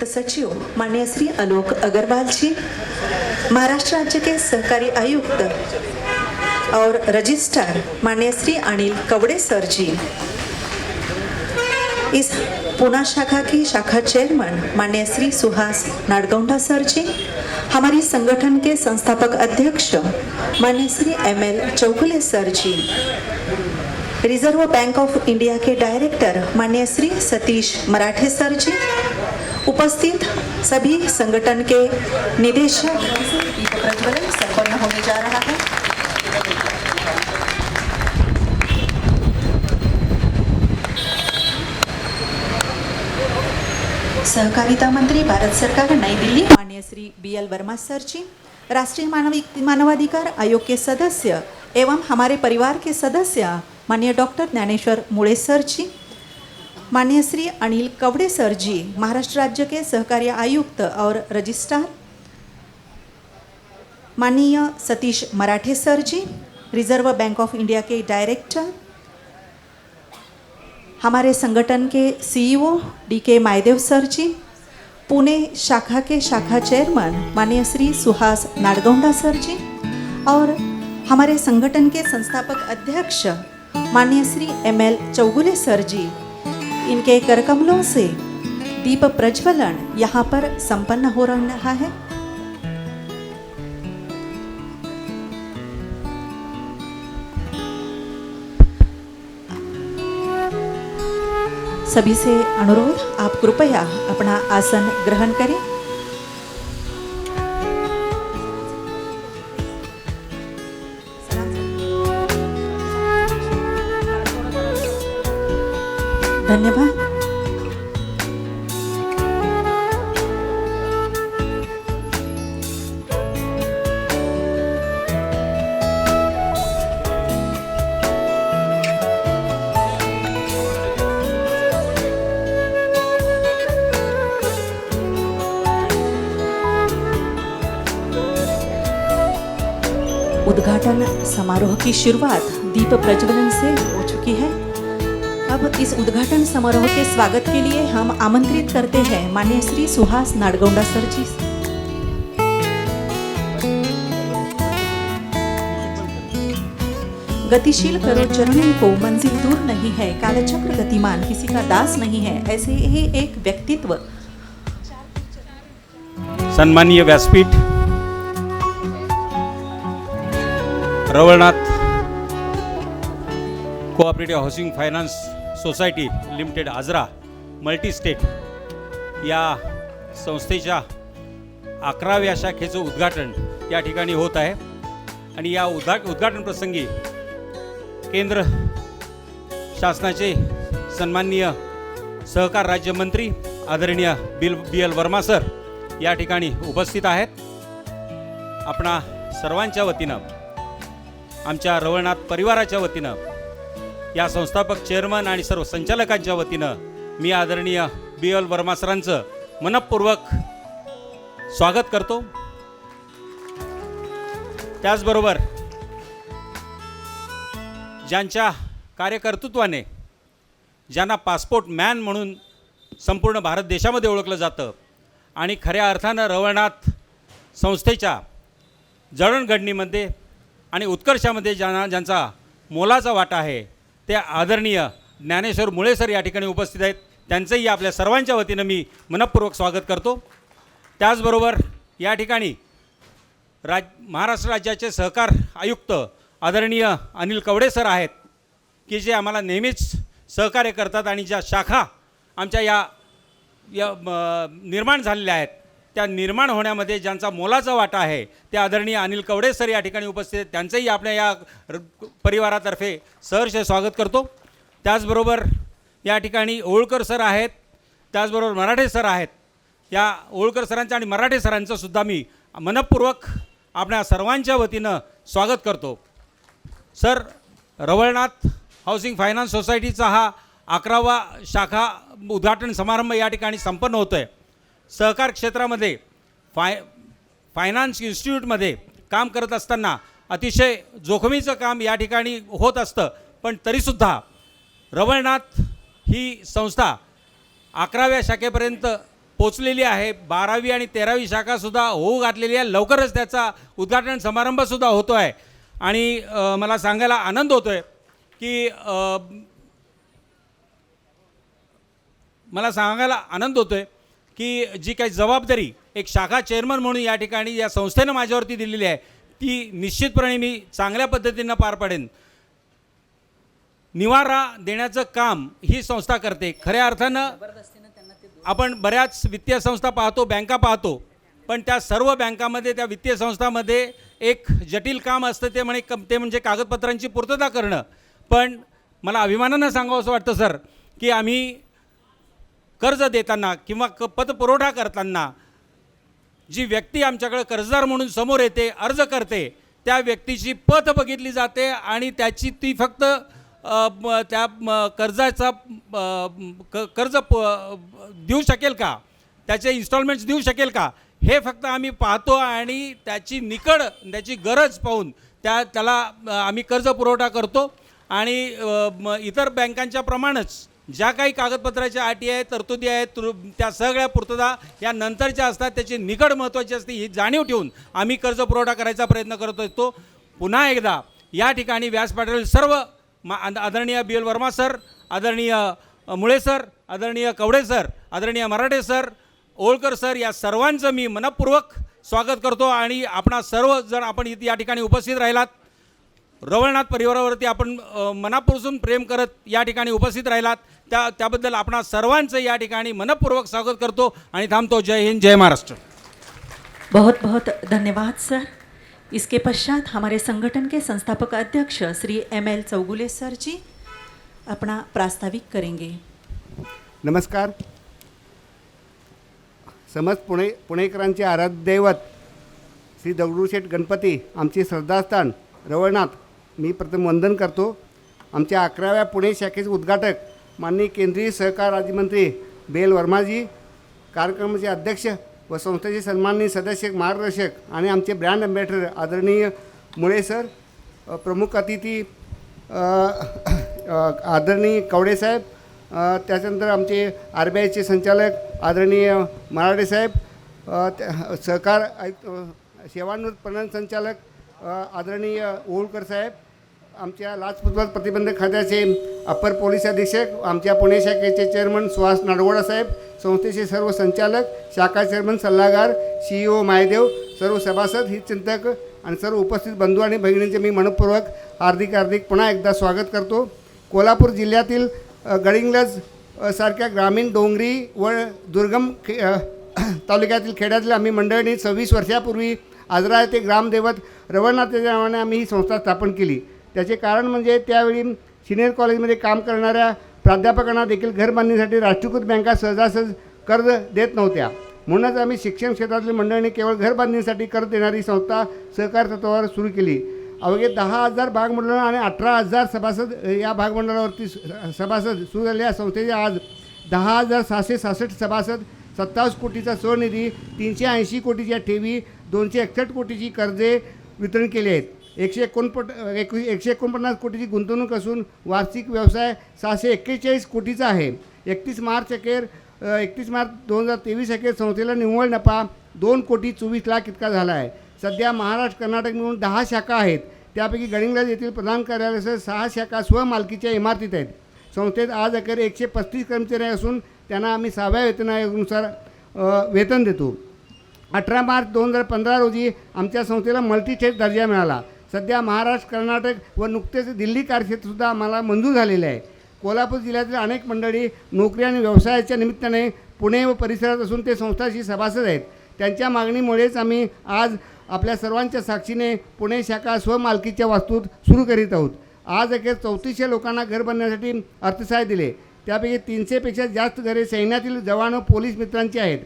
सचिव माननीय श्री आलोक अग्रवाल जी, महाराष्ट्र राज्य के सहकारी आयुक्त और रजिस्ट्रार माननीय श्री अनिल कवड़े सर जी, इस पुणे शाखा की शाखा चेयरमैन माननीय श्री सुहास नाडगौंडा सर जी, हमारी संगठन के संस्थापक अध्यक्ष माननीय Shri ML Chougule sir ji, reserve bank of India के डायरेक्टर माननीय श्री सतीश मराठे सर जी, उपस्थित सभी संगठन के निदेशक, दीप प्रज्वलन संपन्न होने जा रहा है। सहकारिता मंत्री भारत सरकार नई दिल्ली माननीय श्री BL वर्मा सर जी, राष्ट्रीय मानवाधिकार आयोग के सदस्य एवं हमारे परिवार के सदस्य माननीय डॉक्टर ज्ञानेश्वर मुळे सर जी, माननीय श्री अनिल कवड़े सर जी, महाराष्ट्र राज्य के सहकारी आयुक्त और रजिस्ट्रार माननीय Satish Marathe sir ji, reserve bank of India के डायरेक्टर, हमारे संगठन के CEO DK Maydeo sir ji, Pune शाखा के शाखा चेयरमैन माननीय श्री सुहास नाडगौंडा सर जी और हमारे संगठन के संस्थापक अध्यक्ष माननीय श्री ML चौगुले सर जी, इनके करकमलों से दीप प्रज्वलन यहाँ पर संपन्न हो रहा है। सभी से अनुरोध, आप कृपया अपना आसन ग्रहण करें। धन्यवाद। उद्घाटन समारोह की शुरुआत दीप प्रज्वलन से हो चुकी है। अब इस उद्घाटन समारोह के स्वागत के लिए हम आमंत्रित करते हैं माननीय श्री सुहास नाडगौंडा सर जी। गतिशील करो चरणों को, मंजिल दूर नहीं है, कालचक्र गतिमान किसी का दास नहीं है, ऐसे ही एक व्यक्तित्व। सन्माननीय व्यासपीठ, Ravalnath cooperative housing finance society limited Ajara multi state या संस्थेच्या 11व्या शाखेचं उद्घाटन या ठिकाणी होत आहे आणि या उद्घाटन प्रसंगी केंद्र शासनाचे सन्माननीय सहकार राज्यमंत्री आदरणीय BL वर्मा सर या ठिकाणी उपस्थित आहेत। आपणा सर्वांच्या वतीनं, आमच्या रवळनाथ परिवाराच्या वतीनं, या संस्थापक चेअरमन आणि सर्व संचालकांच्या वतीनं मी आदरणीय BL वर्मा सरांचं मनपूर्वक स्वागत करतो। त्याचबरोबर ज्यांच्या कार्यकर्तृत्वाने, ज्यांना पासपोर्ट मॅन म्हणून संपूर्ण भारत देशामध्ये ओळखलं जातं आणि खऱ्या अर्थानं रवळनाथ संस्थेच्या जडणघडणीमध्ये आणि उत्कर्षामध्ये ज्यांचा मोलाचा वाटा आहे ते आदरणीय ज्ञानेश्वर मुळे सर या ठिकाणी उपस्थित आहेत। त्यांचंही आपल्या सर्वांच्या वतीनं मी मनपूर्वक स्वागत करतो। त्याचबरोबर या ठिकाणी महाराष्ट्र राज्याचे सहकार आयुक्त आदरणीय अनिल कवडे सर आहेत की जे आम्हाला नेहमीच सहकार्य करतात आणि ज्या शाखा आमच्या या निर्माण झालेल्या आहेत त्या निर्माण होण्यामध्ये ज्यांचा मोलाचा वाटा आहे ते आदरणीय अनिल कवडे सर या ठिकाणी उपस्थित आहेत। त्यांचंही आपल्या या परिवारातर्फे सहर्ष स्वागत करतो। त्याचबरोबर या ठिकाणी ओळकर सर आहेत, त्याचबरोबर मराठे सर आहेत। या ओळकर सरांचं आणि मराठे सरांचं सुद्धा मी मनपूर्वक आपल्या सर्वांच्या वतीनं स्वागत करतो। सर, रवळनाथ हाऊसिंग फायनान्स सोसायटीचा हा 11वा शाखा उद्घाटन समारंभ या ठिकाणी संपन्न होतो आहे। सहकार क्षेत्रामध्ये फायनान्स इन्स्टिट्यूटमध्ये काम करत असताना अतिशय जोखमीचं काम या ठिकाणी होत असतं, पण तरीसुद्धा रवळनाथ ही संस्था 11व्या शाखेपर्यंत पोचलेली आहे. 12वी आणि 13वी शाखासुद्धा होऊ घातलेली आहे. लवकरच त्याचा उद्घाटन समारंभसुद्धा होतो आहे. आणि मला सांगायला आनंद होतो आहे की जी काही जबाबदारी एक शाखा चेअरमन म्हणून या ठिकाणी या संस्थेनं माझ्यावरती दिलेली आहे ती निश्चितपणे मी चांगल्या पद्धतीनं पार पाडेन. निवारा देण्याचं काम ही संस्था करते. खऱ्या अर्थानं आपण बऱ्याच वित्तीय संस्था पाहतो, बँका पाहतो, पण त्या सर्व बँकामध्ये त्या वित्तीय संस्थांमध्ये एक जटिल काम असतं ते म्हणजे कागदपत्रांची पूर्तता करणं. पण मला अभिमानानं सांगावं असं वाटतं सर की आम्ही कर्ज देताना किंवा पतपुरवठा करताना जी व्यक्ती आमच्याकडे कर्जदार म्हणून समोर येते, अर्ज करते, त्या व्यक्तीची पत बघितली जाते आणि त्याची ती फक्त त्या कर्जाचा कर्ज देऊ शकेल का, त्याचे इन्स्टॉलमेंट्स देऊ शकेल का, हे फक्त आम्ही पाहतो आणि त्याची निकड, त्याची गरज पाहून त्याला आम्ही कर्ज पुरवठा करतो. आणि इतर बँकांच्या प्रमाणेच ज्या काही कागदपत्राच्या अटी आहेत, तरतुदी आहेत, त्या सगळ्या पूर्तता या नंतरच्या असतात. त्याची निकड महत्त्वाची असते ही जाणीव ठेवून आम्ही कर्ज पुरवठा करायचा प्रयत्न करत असतो. पुन्हा एकदा या ठिकाणी व्यासपीठावरील सर्व आदरणीय BL वर्मा सर, आदरणीय मुळे सर, आदरणीय कवडे सर, आदरणीय मराठे सर, ओळकर सर, या सर्वांचं मी मनपूर्वक स्वागत करतो. आणि आपणा सर्वजण आपण या ठिकाणी उपस्थित राहिलात, रवळनाथ परिवारावरती आपण मनापासून प्रेम करत या ठिकाणी उपस्थित राहिलात, त्याबद्दल आपणा सर्वांचं या ठिकाणी मनपूर्वक स्वागत करतो आणि थांबतो. जय हिंद, जय महाराष्ट्र. बहुत बहुत धन्यवाद सर. इसके पश्चात हमारे संगठन के संस्थापक अध्यक्ष श्री ML चौगुले सर जी अपना प्रास्ताविक करेंगे. नमस्कार. समस्त पुणेकरांचे आराध्य दैवत श्री दगडूशेठ गणपती आमचे श्रद्धास्थान रवळनाथ मी प्रथम वंदन करतो. आमच्या 11व्या पुणे शाखेचे उद्घाटक माननीय केंद्रीय सहकार राज्यमंत्री BL वर्माजी, कार्यक्रमाचे अध्यक्ष व संस्थेचे सन्माननीय सदस्य मार्गदर्शक आणि आमचे ब्रँड अँबॅसेडर आदरणीय मुळे सर, प्रमुख अतिथी आदरणीय कवडे साहेब, त्याच्यानंतर आमचे RBIचे संचालक आदरणीय मराठे साहेब, सहकार आयुक्त सेवानिवृत्त पणन संचालक आदरणीय ओळकर साहेब, आमच्या लाचलुचपत प्रतिबंधक खात्याचे अप्पर पोलीस अधीक्षक, आमच्या पुणे शाखेचे चेअरमन सुहास नाडगोडा साहेब, संस्थेचे सर्व संचालक, शाखा चेअरमन सल्लागार, CEO मायदेव, सर्व सभासद, हितचिंतक आणि सर्व उपस्थित बंधू आणि भगिनींचे मी मनपूर्वक हार्दिक पुन्हा एकदा स्वागत करतो. कोल्हापूर जिल्ह्यातील गडिंग्लज सारख्या ग्रामीण, डोंगरी व दुर्गम तालुक्यातील खेड्यातील आम्ही मंडळींनी 26 वर्षापूर्वी आजरा येथे ग्रामदैवत रवळनाथच्या नावाने आम्ही ही संस्था स्थापन केली. त्याचे कारण म्हणजे त्यावेळी सिनियर कॉलेजमध्ये काम करणाऱ्या प्राध्यापकांना देखील घर बांधणीसाठी राष्ट्रीयकृत बँका सहजासहज कर्ज देत नव्हत्या. म्हणूनच आम्ही शिक्षण क्षेत्रातील मंडळींनी केवळ घर बांधणीसाठी कर्ज देणारी संस्था सहकार तत्वावर सुरू केली. अवघे 10,000 भागमंडळ आणि 18,000 सभासद या भागमंडळावरती सभासद सुरू झालेल्या संस्थेचे आज 10,666 सभासद, 27 कोटीचा स्वनिधी, 380 कोटीच्या ठेवी, 261 कोटीची कर्जे वितरण केली आहेत. 149 कोटीची गुंतवणूक असून वार्षिक व्यवसाय 641 कोटीचा आहे. 31 मार्च 2023 अखेर संस्थेला निव्वळ नफा 2 कोटी 24 लाख इतका झाला आहे. सध्या महाराष्ट्र, कर्नाटक मिळून 10 शाखा आहेत. त्यापैकी गडिंग्लज येथील प्रधान कार्यालयासह 6 शाखा स्वमालकीच्या इमारतीत आहेत. संस्थेत आज अखेर 135 कर्मचारी असून त्यांना आम्ही 6व्या वेतन आयोगानुसार वेतन देतो. 18 मार्च 2015 रोजी आमच्या संस्थेला मल्टीस्टेट दर्जा मिळाला. सध्या महाराष्ट्र, कर्नाटक व नुकतेच दिल्ली कार्यक्षेत्रसुद्धा आम्हाला मंजूर झालेले आहे. कोल्हापूर जिल्ह्यातील अनेक मंडळी नोकरी आणि व्यवसायाच्या निमित्ताने पुणे व परिसरात असून ते संस्थाशी सभासद आहेत. त्यांच्या मागणीमुळेच आम्ही आज आपल्या सर्वांच्या साक्षीने पुणे शाखा स्वमालकीच्या वास्तूत सुरू करीत आहोत. आज अखेर 3400 लोकांना घर बांधण्यासाठी अर्थसहाय्य दिले. त्यापैकी 300पेक्षा जास्त घरे सैन्यातील जवान व पोलीस मित्रांची आहेत.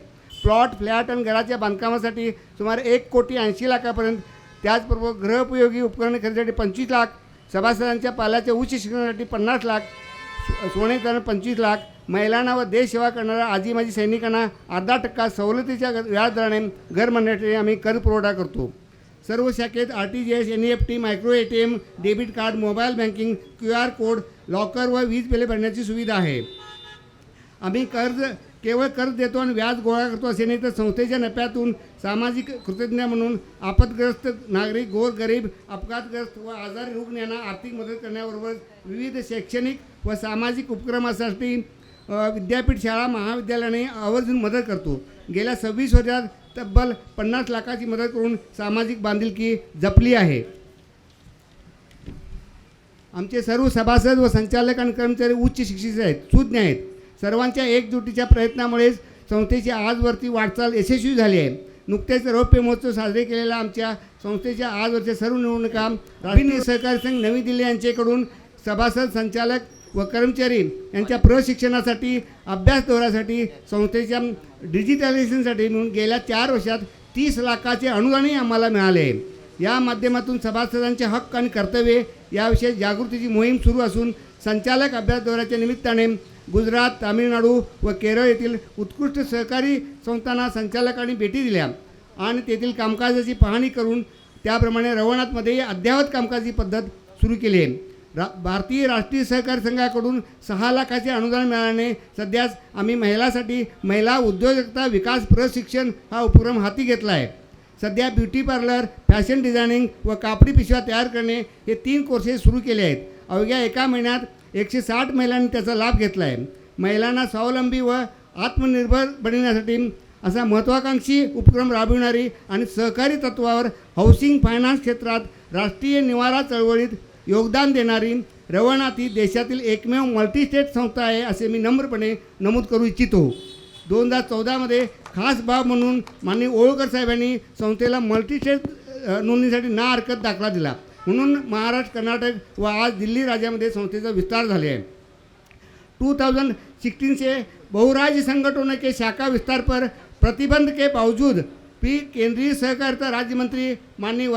प्लॉट, फ्लॅट आणि घराच्या बांधकामासाठी सुमारे 1 कोटी 80 लाखापर्यंत, त्याचबरोबर गृहोपयोगी उपकरणे खरेदीसाठी 25 लाख, सभासदांच्या पाल्याच्या उच्च शिक्षणासाठी 50 लाख, सोनेकरण 25 लाख, महिलांना व देश सेवा करणाऱ्या आजी माजी सैनिकांना 10% सवलतीच्या व्याजदराने घर बांधण्यासाठी आम्ही कर्ज पुरवठा करतो. सर्व शाखेत RTGS, NEFT, micro ATM, debit card, mobile banking, QR code, locker व वीज बिले भरण्याची सुविधा आहे. आम्ही कर्ज केवळ कर्ज देतो आणि व्याज गोळा करतो असे नाही, तर संस्थेच्या नफ्यातून सामाजिक कृतज्ञ म्हणून आपदग्रस्त नागरिक, गोरगरीब, अपघातग्रस्त व आजारी रुग्ण यांना आर्थिक मदत करण्याबरोबर विविध शैक्षणिक व सामाजिक उपक्रमासाठी विद्यापीठ, शाळा, महाविद्यालयाने आवर्जून मदत करतो. गेल्या 26 वर्षात तब्बल 50 लाखाची मदत करून सामाजिक बांधिलकी जपली आहे. आमचे सर्व सभासद व संचालक आणि कर्मचारी उच्च शिक्षित आहेत, सुज्ञ आहेत. सर्वांच्या एकजुटीच्या प्रयत्नामुळेच संस्थेची आजवरती वाटचाल यशस्वी झाली आहे. नुकतेच रौप्य महोत्सव साजरे केलेल्या आमच्या संस्थेच्या आजवरच्या सर्व निवडणुका राष्ट्रीय सहकारी संघ नवी दिल्ली यांच्याकडून सभासद, संचालक व कर्मचारी यांच्या प्रशिक्षणासाठी, अभ्यास दौऱ्यासाठी, संस्थेच्या डिजिटलायझेशनसाठी म्हणून गेल्या 4 वर्षात 30 लाखाचे अनुदानही आम्हाला मिळाले आहे. या माध्यमातून सभासदांचे हक्क आणि कर्तव्ये याविषयी जागृतीची मोहीम सुरू असून संचालक अभ्यास दौऱ्याच्या निमित्ताने गुजरात, तामिळनाडू व केरळ येथील उत्कृष्ट सहकारी संस्थांना संचालकांनी भेटी दिल्या आणि तेथील कामकाजाची पाहणी करून त्याप्रमाणे रवनाथमध्येही अद्ययावत कामकाजी पद्धत सुरू केली आहे. भारतीय राष्ट्रीय सहकारी संघाकडून 6 लाखाचे अनुदान मिळाल्याने सध्याच आम्ही महिलांसाठी महिला उद्योजकता विकास प्रशिक्षण हा उपक्रम हाती घेतला आहे. सध्या ब्युटी पार्लर, फॅशन डिझायनिंग व कापडी पिशव्या तयार करणे हे 3 कोर्सेस सुरू केले आहेत. अवघ्या 1 महिन्यात 160 महिलांनी त्याचा लाभ घेतला आहे. महिलांना स्वावलंबी व आत्मनिर्भर बनविण्यासाठी असा महत्त्वाकांक्षी उपक्रम राबविणारी आणि सहकारी तत्त्वावर हाऊसिंग फायनान्स क्षेत्रात राष्ट्रीय निवारा चळवळीत योगदान देणारी रवनाथ ही देशातील एकमेव मल्टीस्टेट संस्था आहे असे मी नम्रपणे नमूद करू इच्छितो. 2014मध्ये खास बाब म्हणून माननीय ओळकर साहेबांनी संस्थेला मल्टीस्टेट नोंदणीसाठी ना हरकत दाखला दिला. म्हणून महाराष्ट्र, कर्नाटक व आज दिल्ली राज्यामध्ये संस्थेचा विस्तार झाले आहे. 2016 से बहुराज्य संगठनों के शाखा विस्तार पर प्रतिबंध के बावजूद भी केंद्रीय सहकारिता राज्य मंत्री माननीय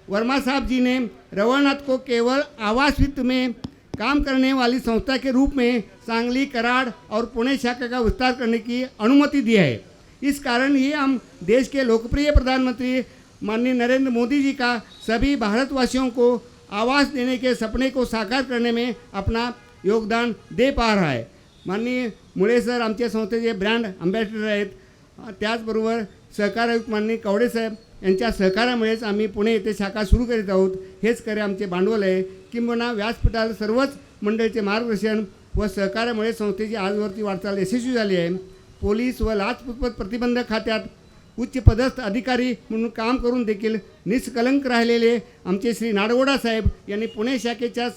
वर्मा साहब जी ने रवनाथ को केवल आवास वित्त में काम करने वाली संस्था के रूप में सांगली, कराड़ और पुणे शाखा का विस्तार करने की अनुमति दी है. इस कारण ही हम देश के लोकप्रिय प्रधानमंत्री माननीय नरेंद्र मोदी जी का सभी भारतवासियों को आवास देने के सपने को साकार करने में अपना योगदान दे पा रहा है. माननीय मुळे सर आमच्या संस्थेचे ब्रँड अँबॅसेडर आहेत. त्याचबरोबर सहकार आयुक्त माननीय कवडे साहेब यांच्या सहकार्यामुळेच आम्ही पुणे येथे शाखा सुरू करीत आहोत. हेच खरे आमचे भांडवल आहे. किंबहुना व्यासपीठाला सर्वच मंडळीचे मार्गदर्शन व सहकार्यामुळे संस्थेची आजवरती वाटचाल यशस्वी झाली आहे. पोलीस व लाचलुचपत प्रतिबंधक खात्यात उच्च पदस्थ अधिकारी म्हणून काम करून देखील निष्कलंक राहिलेले आमचे श्री नाडगोडा साहेब यांनी पुणे शाखेच्या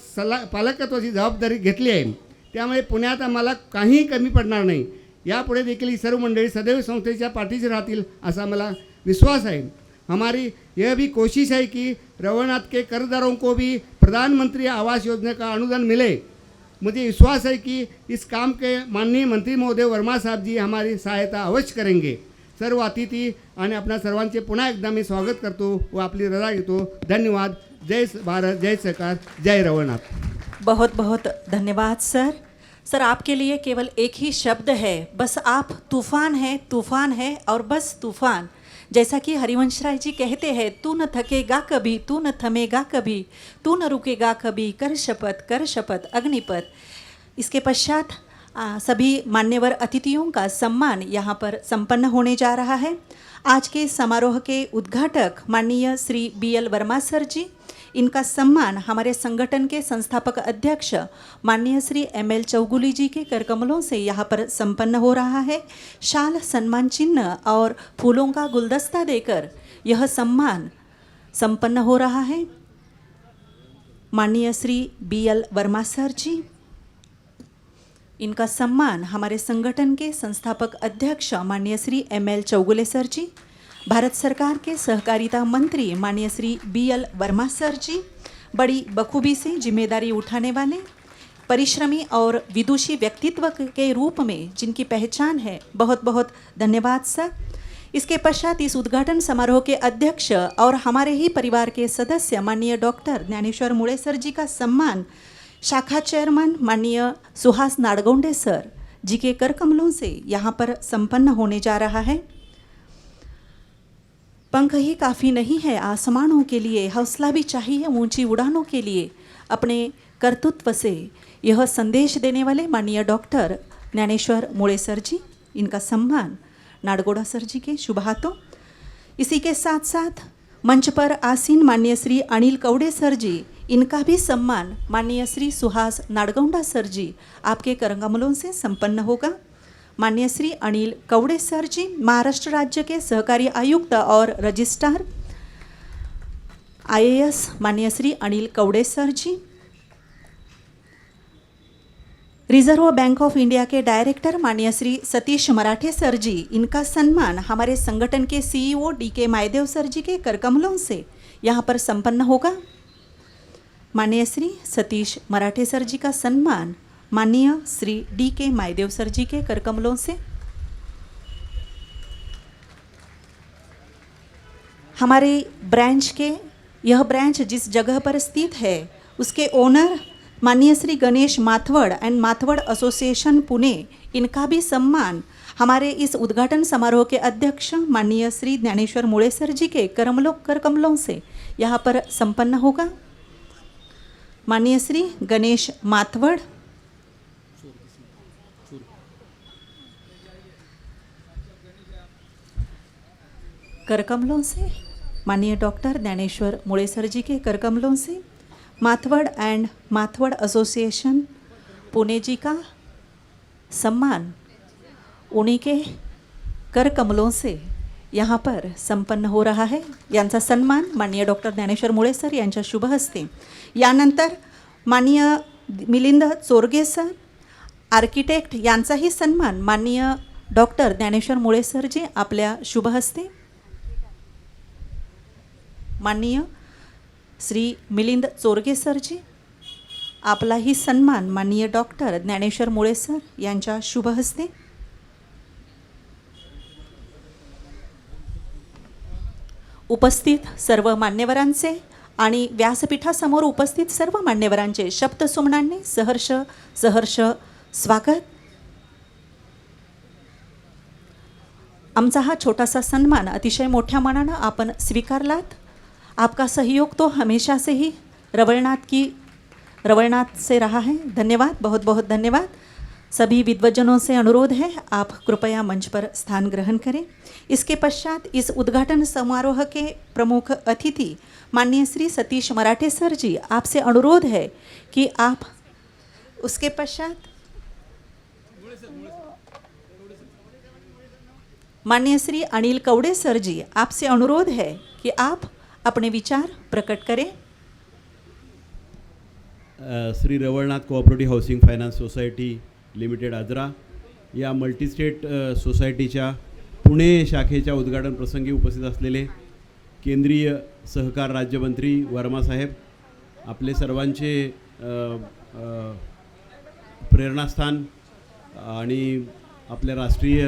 पालकत्वाची जबाबदारी घेतली आहे. त्यामुळे पुण्यात आम्हाला काहीही कमी पडणार नाही. यापुढे देखील ही सर्व मंडळी सदैव संस्थेच्या पाठीशी राहतील असा मला विश्वास है. हमारी यह भी कोशिश है कि रवनाथ के कर्जदारों को भी प्रधानमंत्री आवास योजना का अनुदान मिले. मुझे विश्वास है कि इस काम के माननीय मंत्री महोदय वर्मा साहब जी हमारी सहायता अवश्य करेंगे. सर्व अतिथी आणि आपणा सर्वांचे पुन्हा एकदा मी स्वागत करतो व आपली रजा घेतो. धन्यवाद. जय भारत, जय सरकार, जय रवनाथ. बहुत बहुत धन्यवाद सर. सर आपके लिए केवल एक ही शब्द है, बस आप तूफान है और बस तूफान. जैसा कि हरिवंश राय जी कहते हैं, तू न थकेगा कभी, तू न थमेगा कभी, तू न रुकेगा कभी, कर शपथ अग्निपथ. इसके पश्चात सभी मान्यवर अतिथियों का सम्मान यहाँ पर संपन्न होने जा रहा है. आज के समारोह के उद्घाटक माननीय श्री BL वर्मा सर जी, इनका सम्मान हमारे संगठन के संस्थापक अध्यक्ष माननीय श्री ML चौगुले जी के करकमलों से यहाँ पर संपन्न हो रहा है. शाल, सम्मान चिन्ह और फूलों का गुलदस्ता देकर यह सम्मान संपन्न हो रहा है. माननीय श्री BL वर्मा सर जी, इनका सम्मान हमारे संगठन के संस्थापक अध्यक्ष माननीय श्री ML चौगुले सर जी, भारत सरकार के सहकारिता मंत्री माननीय श्री BL वर्मा सर जी, बड़ी बखूबी से जिम्मेदारी उठाने वाले, परिश्रमी और विदुषी व्यक्तित्व के रूप में जिनकी पहचान है, बहुत बहुत धन्यवाद सर. इसके पश्चात इस उद्घाटन समारोह के अध्यक्ष और हमारे ही परिवार के सदस्य माननीय डॉक्टर ज्ञानेश्वर मुळे सर जी का सम्मान शाखा चेयरमैन माननीय सुहास नाडगौंडे सर जी के करकमलों से यहाँ पर संपन्न होने जा रहा है. पंख ही काफ़ी नहीं है आसमानों के लिए, हौसला भी चाहिए ऊंची उड़ानों के लिए. अपने कर्तृत्व से यह संदेश देने वाले माननीय डॉक्टर ज्ञानेश्वर मुळे सर जी, इनका सम्मान नाडगोड़ा सर जी के शुभ हाथों। इसी के साथ साथ मंच पर आसीन माननीय श्री अनिल कवड़े सर जी, इनका भी सम्मान माननीय श्री सुहास नाडगौंडा सर जी आपके करकमलों से संपन्न होगा। माननीय श्री अनिल कवड़े सर जी महाराष्ट्र राज्य के सहकारी आयुक्त और रजिस्ट्रार IAS माननीय Shri Anil Kawade sir ji, reserve bank of India के डायरेक्टर माननीय श्री सतीश मराठे सर जी, इनका सम्मान हमारे संगठन के CEO DK Maydeo sir ji के करकमलों से यहाँ पर संपन्न होगा। माननीय श्री सतीश मराठे सर जी का सम्मान माननीय श्री DK मायदेव सर जी के करकमलों से। हमारे यह ब्रांच जिस जगह पर स्थित है उसके ओनर माननीय श्री गणेश माथवड़ एंड माथवड़ एसोसिएशन पुणे, इनका भी सम्मान हमारे इस उद्घाटन समारोह के अध्यक्ष माननीय श्री ज्ञानेश्वर मुळे सर जी के करकमलों से यहाँ पर संपन्न होगा। माननीय श्री गणेश माथवड़, करकमलों से माननीय डॉक्टर ज्ञानेश्वर मुळे सर जी के करकमलों से माथवड़ एंड माथवड़ एसोसिएशन पुणे जी का सम्मान उन्हीं के करकमलों से यहाँ पर संपन्न हो रहा है। यांचा सन्मान माननीय डॉक्टर ज्ञानेश्वर मुळे सर यांच्या शुभ हस्ते। यानंतर माननीय मिलिंद चोरगे सर आर्किटेक्ट यांचाही सन्मान माननीय डॉक्टर ज्ञानेश्वर मुळे सर जी आपल्या शुभ हस्ते। माननीय श्री मिलिंद चोरगे सर जी, आपलाही सन्मान माननीय डॉक्टर ज्ञानेश्वर मुळे सर यांच्या शुभ हस्ते। उपस्थित सर्व मान्यवरांचे आणि व्यासपीठासमोर उपस्थित सर्व मान्यवरांचे शब्दसुमनांनी सहर्ष स्वागत। आमचा हा छोटासा सन्मान अतिशय मोठ्या मनानं आपण स्वीकारलात। आपका सहयोग तो हमेशा से ही रवलनाथ से रहा है। धन्यवाद, बहुत बहुत धन्यवाद। सभी विद्वजनों से अनुरोध है आप कृपया मंच पर स्थान ग्रहण करें। इसके पश्चात इस उद्घाटन समारोह के प्रमुख अतिथि माननीय श्री सतीश मराठे सर जी, आपसे अनुरोध है कि आप उसके पश्चात माननीय श्री अनिल कवड़े सर जी, आपसे अनुरोध है कि आप अपने विचार प्रकट करें। Shri Ravalnath cooperative housing finance society limited Ajara या मल्टीस्टेट सोसायटीच्या पुणे शाखेच्या उद्घाटन प्रसंगी उपस्थित असलेले केंद्रीय सहकार राज्यमंत्री वर्मा साहेब, आपले सर्वांचे प्रेरणास्थान आणि आपल्या राष्ट्रीय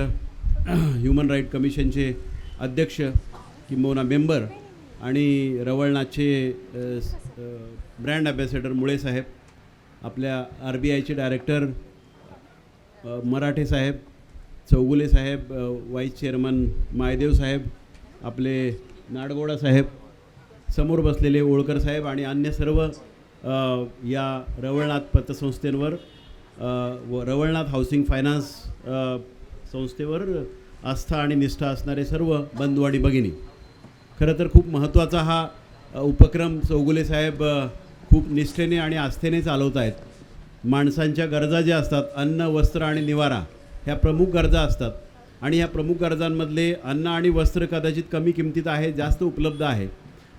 ह्युमन राईट कमिशनचे अध्यक्ष किंबहुना मेंबर आणि रवळनाथचे ब्रँड ॲम्बॅसेडर मुळे साहेब, आपल्या RBIचे डायरेक्टर मराठे साहेब, चौगुले साहेब, वाईस चेअरमन मायदेव साहेब, आपले नाडगोडा साहेब, समोर बसलेले ओळकर साहेब आणि अन्य सर्व या रवळनाथ पतसंस्थेवर रवळनाथ हाऊसिंग फायनान्स संस्थेवर आस्था आणि निष्ठा असणारे सर्व बंधू आणि भगिनी, खरं तर खूप महत्त्वाचा हा उपक्रम चौगुले साहेब खूप निष्ठेने आणि आस्थेने चालवत आहेत। माणसांच्या गरजा ज्या असतात, अन्न, वस्त्र आणि निवारा, ह्या प्रमुख गरजा असतात आणि ह्या प्रमुख गरजांमधले अन्न आणि वस्त्र कदाचित कमी किमतीत आहे, जास्त उपलब्ध आहे,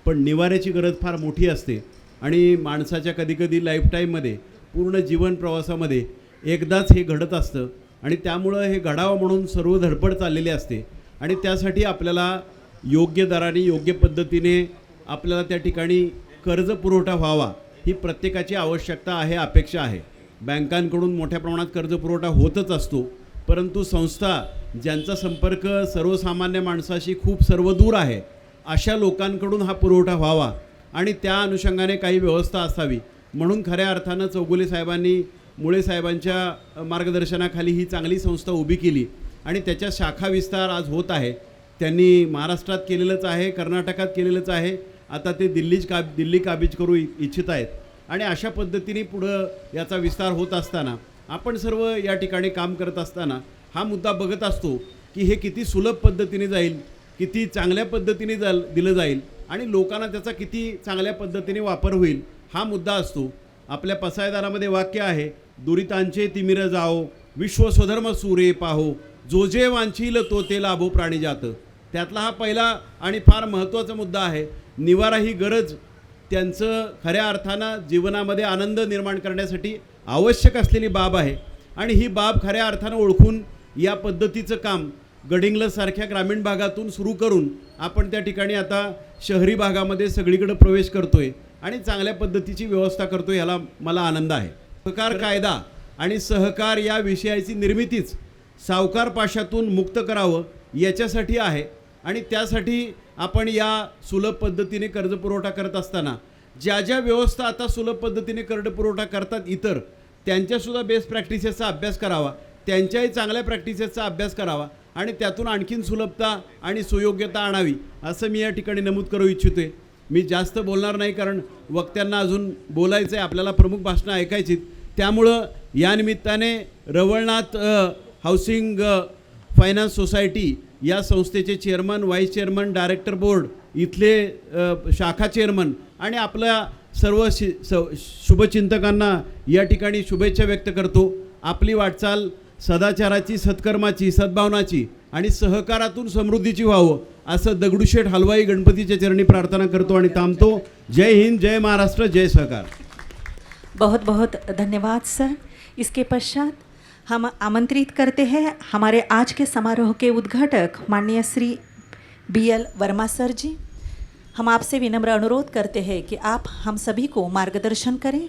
पण निवाऱ्याची गरज फार मोठी असते आणि माणसाच्या कधीकधी लाईफटाईममध्ये पूर्ण जीवन प्रवासामध्ये एकदाच हे घडत असतं आणि त्यामुळं हे घडावं म्हणून सर्व धडपड चाललेली असते आणि त्यासाठी आपल्याला योग्य दराने योग्य पद्धतीने आपल्याला त्या ठिकाणी कर्ज पुरवठा व्हावा ही प्रत्येकाची आवश्यकता आहे, अपेक्षा आहे। बँकांकडून मोठ्या प्रमाणात कर्ज पुरवठा होतच असतो, परंतु संस्था ज्यांचा संपर्क सर्वसामान्य माणसाशी खूप सर्वदूर आहे अशा लोकांकडून हा पुरवठा व्हावा आणि त्या अनुषंगाने काही व्यवस्था असावी म्हणून खऱ्या अर्थानं चौगुले साहेबांनी मुळे साहेबांच्या मार्गदर्शनाखाली ही चांगली संस्था उभी केली आणि त्याच्या शाखा विस्तार आज होत आहे। त्यांनी महाराष्ट्रात केलेलंच आहे, कर्नाटकात केलेलंच आहे, आता ते दिल्ली काबीज करू इच्छित आहेत आणि अशा पद्धतीने पुढं याचा विस्तार होत असताना आपण सर्व या ठिकाणी काम करत असताना हा मुद्दा बघत असतो की हे किती सुलभ पद्धतीने जाईल, किती चांगल्या पद्धतीने दिलं जाईल आणि लोकांना त्याचा किती चांगल्या पद्धतीने वापर होईल हा मुद्दा असतो. आपल्या पसायदारामध्ये वाक्य आहे, दुरितांचे तिमिर जाओ, विश्व स्वधर्म सूर्य पाहो, जो जे वांछील तो ते लाभो प्राणीजात. त्यातला हा पहिला आणि फार महत्त्वाचा मुद्दा आहे. निवारा ही गरज त्यांचं खऱ्या अर्थानं जीवनामध्ये आनंद निर्माण करण्यासाठी आवश्यक असलेली बाब आहे आणि ही बाब खऱ्या अर्थानं ओळखून या पद्धतीचं काम गडिंग्लजसारख्या ग्रामीण भागातून सुरू करून आपण त्या ठिकाणी आता शहरी भागामध्ये सगळीकडे प्रवेश करतोय आणि चांगल्या पद्धतीची व्यवस्था करतोय, याला मला आनंद आहे. सहकार कायदा आणि सहकार या विषयाची निर्मितीच सावकार पाशातून मुक्त करावं याच्यासाठी आहे आणि त्यासाठी आपण या सुलभ पद्धतीने कर्जपुरवठा करत असताना ज्या ज्या व्यवस्था आता सुलभ पद्धतीने कर्जपुरवठा करतात इतर, त्यांच्यासुद्धा बेस्ट प्रॅक्टिसेसचा अभ्यास करावा, त्यांच्याही चांगल्या प्रॅक्टिसेसचा अभ्यास करावा आणि त्यातून आणखीन सुलभता आणि सुयोग्यता आणावी असं मी या ठिकाणी नमूद करू इच्छितो आहे. मी जास्त बोलणार नाही कारण वक्त्यांना अजून बोलायचं आहे, आपल्याला प्रमुख भाषणं ऐकायची. त्यामुळं या निमित्ताने रवळनाथ हाऊसिंग फायनान्स सोसायटी या संस्थेचे chairman, vice chairman, director board, इथले शाखा चेअरमन आणि आपल्या सर्व शुभचिंतकांना या ठिकाणी शुभेच्छा व्यक्त करतो. आपली वाटचाल सदाचाराची, सत्कर्माची, सद्भावनाची आणि सहकारातून समृद्धीची व्हावं असं दगडूशेठ हलवाई गणपतीच्या चरणी प्रार्थना करतो आणि थांबतो. जय हिंद, जय महाराष्ट्र, जय सहकार. बहुत बहुत धन्यवाद सर. इसके पश्चात हम आमंत्रित करते हैं हमारे आज के समारोह के उद्घाटक माननीय श्री BL वर्मा सर जी. हम आपसे विनम्र अनुरोध करते हैं कि आप हम सभी को मार्गदर्शन करें.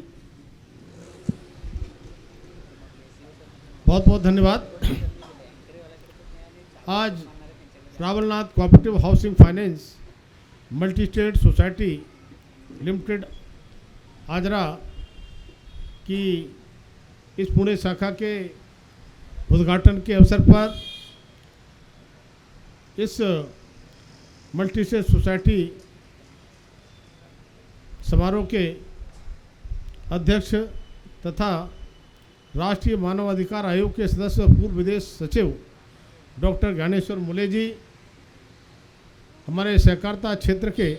बहुत बहुत धन्यवाद. आज Ravalnath Cooperative Housing Finance Multi state Society Limited Ajara की इस पुणे शाखा के उद्घाटन के अवसर पर इस मल्टी स्टेट सोसाइटी समारोह के अध्यक्ष तथा राष्ट्रीय मानवाधिकार आयोग के सदस्य पूर्व विदेश सचिव डॉक्टर ज्ञानेश्वर मुले जी, हमारे सहकारिता क्षेत्र के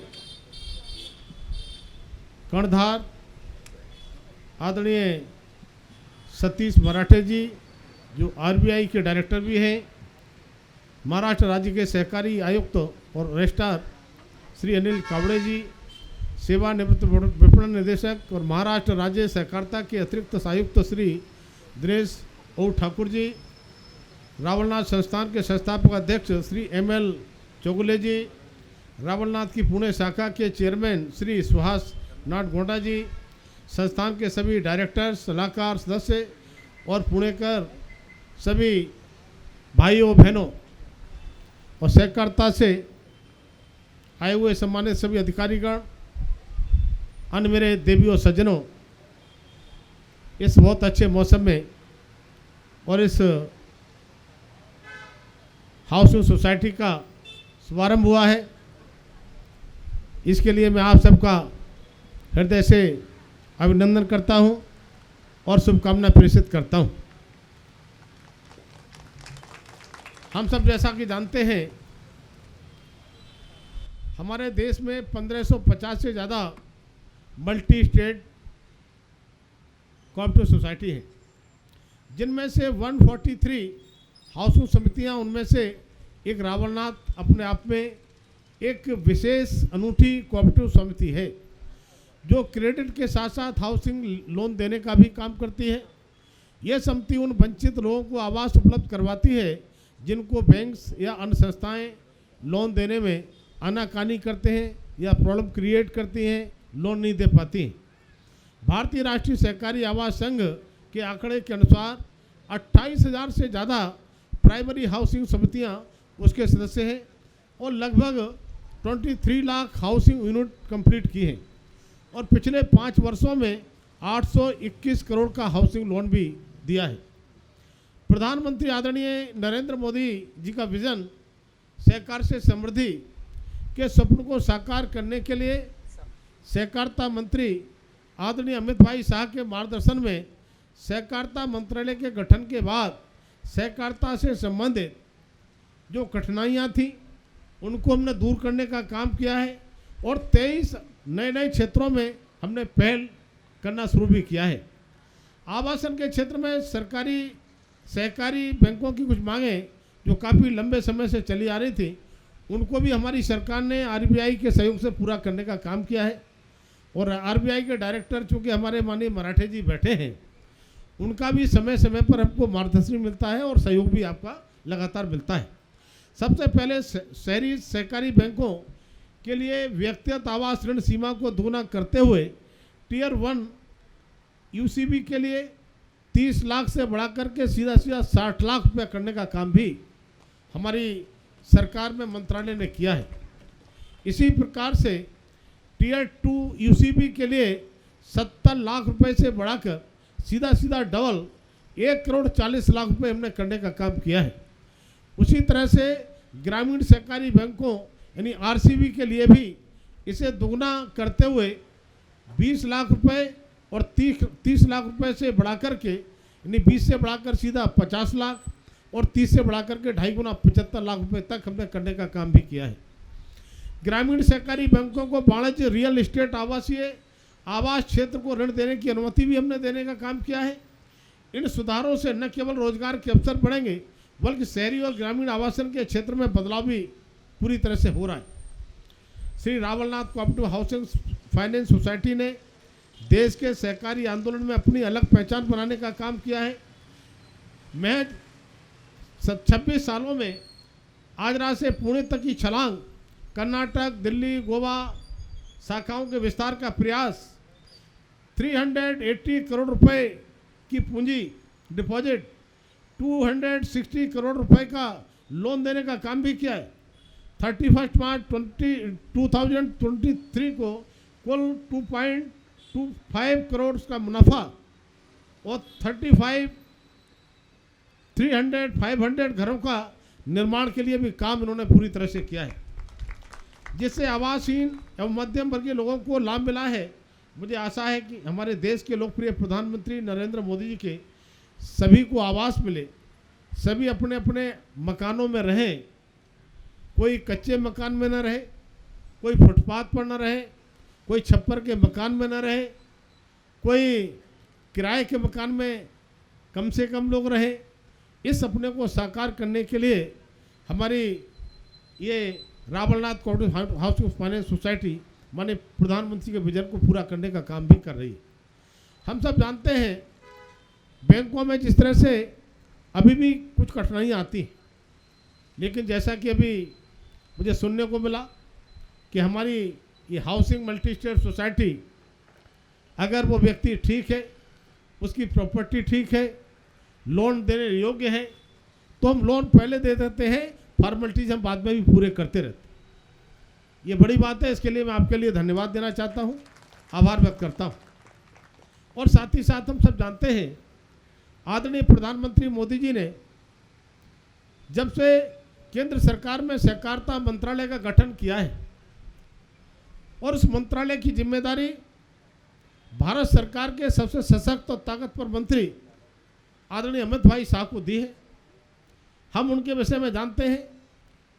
कर्णधार आदरणीय सतीश मराठे जी जो RBI के डायरेक्टर भी हैं, महाराष्ट्र राज्य के सहकारी आयुक्त और रजिस्ट्रार श्री अनिल कावड़े जी, सेवानिवृत्त विपणन निदेशक और महाराष्ट्र राज्य सहकारिता के अतिरिक्त आयुक्त श्री दिनेश ओ ठाकुर जी, रावलनाथ संस्थान के संस्थापक अध्यक्ष श्री ML चौगुले जी, रावलनाथ की पुणे शाखा के चेयरमैन श्री सुहास नाडगोंडा जी, संस्थान के सभी डायरेक्टर्स, सलाहकार, सदस्य और पुणेकर सभी भाइयों बहनों और सहकारिता से आए हुए सम्मानित सभी अधिकारीगण, अन्य मेरे देवी और सज्जनों, इस बहुत अच्छे मौसम में और इस हाउसिंग सोसाइटी का शुभारंभ हुआ है, इसके लिए मैं आप सबका हृदय से अभिनंदन करता हूं और शुभकामना प्रेषित करता हूं. हम सब जैसा कि जानते हैं हमारे देश में 1550 से ज़्यादा मल्टी स्टेट कोऑपरेटिव सोसाइटी हैं, जिनमें से 143 हाउसिंग समितियां, उनमें से एक रावलनाथ अपने आप में एक विशेष अनूठी कोऑपरेटिव समिति है जो क्रेडिट के साथ साथ हाउसिंग लोन देने का भी काम करती है. यह समिति उन वंचित लोगों को आवास उपलब्ध करवाती है जिनको बैंक्स या अन्य संस्थाएं लोन देने में आनाकानी करते हैं या प्रॉब्लम क्रिएट करती हैं, लोन नहीं दे पाती हैं. भारतीय राष्ट्रीय सहकारी आवास संघ के आंकड़े के अनुसार 28,000 से ज़्यादा प्राइमरी हाउसिंग समितियां उसके सदस्य हैं और लगभग 23 लाख हाउसिंग यूनिट कंप्लीट की हैं और पिछले 5 वर्षों में 821 करोड़ का हाउसिंग लोन भी दिया है. प्रधानमंत्री आदरणीय नरेंद्र मोदी जी का विजन सहकार से समृद्धि के सपनों को साकार करने के लिए सहकारिता मंत्री आदरणीय अमित भाई शाह के मार्गदर्शन में सहकारिता मंत्रालय के गठन के बाद सहकारिता से संबंधित जो कठिनाइयाँ थी उनको हमने दूर करने का काम किया है और 23 नए नए क्षेत्रों में हमने पहल करना शुरू भी किया है। आवासन के क्षेत्र में सरकारी सहकारी बैंकों की कुछ मांगें जो काफ़ी लंबे समय से चली आ रही थी, उनको भी हमारी सरकार ने आरबीआई के सहयोग से पूरा करने का काम किया है। और आरबीआई के डायरेक्टर चूँकि हमारे माननीय मराठे जी बैठे हैं, उनका भी समय समय पर हमको मार्गदर्शन मिलता है और सहयोग भी आपका लगातार मिलता है। सबसे पहले शहरी सहकारी बैंकों के लिए व्यक्तिगत आवास ऋण सीमा को दोगुना करते हुए टियर 1 यूसीबी के लिए 30 लाख से बढ़ाकर के सीधा 60 लाख रुपया करने का काम भी हमारी सरकार में मंत्रालय ने किया है। इसी प्रकार से टियर 2 यूसीबी के लिए 70 लाख रुपए से बढ़ाकर सीधा डबल 1 करोड़ 40 लाख रुपए हमने करने का काम किया है। उसी तरह से ग्रामीण सहकारी बैंकों यानी आरसीबी के लिए भी इसे दोगुना करते हुए 20 लाख रुपए और 30 लाख रुपए से बढ़ाकर के यानी 20 से बढ़ाकर सीधा 50 लाख और 30 से बढ़ाकर के 2.5 गुना 75 लाख रुपए तक हमने करने का काम भी किया है। ग्रामीण सहकारी बैंकों को वाणिज्य रियल एस्टेट आवासीय आवास क्षेत्र को ऋण देने की अनुमति भी हमने देने का काम किया है। इन सुधारों से न केवल रोजगार के अवसर बढ़ेंगे बल्कि शहरी और ग्रामीण आवासन के क्षेत्र में बदलाव भी पूरी तरह से हो रहा है। Shri Ravalnath Cooperative Housing Finance Society ने देश के सहकारी आंदोलन में अपनी अलग पहचान बनाने का काम किया है। महज 26 सालों में आगरा से पुणे तक की छलांग, कर्नाटक, दिल्ली, गोवा शाखाओं के विस्तार का प्रयास, 380 करोड़ रुपए की पूंजी डिपॉजिट, 260 करोड़ रुपए का लोन देने का काम भी किया है। 31 मार्च 2023 को कुल 2.25 करोड़ का मुनाफा और 500 घरों का निर्माण के लिए भी काम इन्होंने पूरी तरह से किया है, जिससे आवासहीन एवं मध्यम वर्गीय लोगों को लाभ मिला है। मुझे आशा है कि हमारे देश के लोकप्रिय प्रधानमंत्री नरेंद्र मोदी जी के सभी को आवास मिले, सभी अपने अपने मकानों में रहें, कोई कच्चे मकान में न रहे, कोई फुटपाथ पर न रहे, कोई छप्पर के मकान में न रहे, कोई किराए के मकान में कम से कम लोग रहे। इस सपने को साकार करने के लिए हमारी ये Ravalnath Cooperative Housing Finance Society माने प्रधानमंत्री के विजन को पूरा करने का काम भी कर रही है। हम सब जानते हैं बैंकों में जिस तरह से अभी भी कुछ कठिनाइयाँ आती हैं, लेकिन जैसा कि अभी मुझे सुनने को मिला कि हमारी ये हाउसिंग मल्टी स्टेट सोसाइटी, अगर वो व्यक्ति ठीक है, उसकी प्रॉपर्टी ठीक है, लोन देने योग्य है, तो हम लोन पहले दे देते हैं, फॉर्मेलिटीज हम बाद में भी पूरे करते रहते हैं। ये बड़ी बात है, इसके लिए मैं आपके लिए धन्यवाद देना चाहता हूँ, आभार व्यक्त करता हूँ। और साथ ही साथ हम सब जानते हैं आदरणीय प्रधानमंत्री मोदी जी ने जब से केंद्र सरकार में सहकारिता मंत्रालय का गठन किया है और उस मंत्रालय की जिम्मेदारी भारत सरकार के सबसे सशक्त और ताकतवर मंत्री आदरणीय अमित भाई शाह को दी है। हम उनके विषय में जानते हैं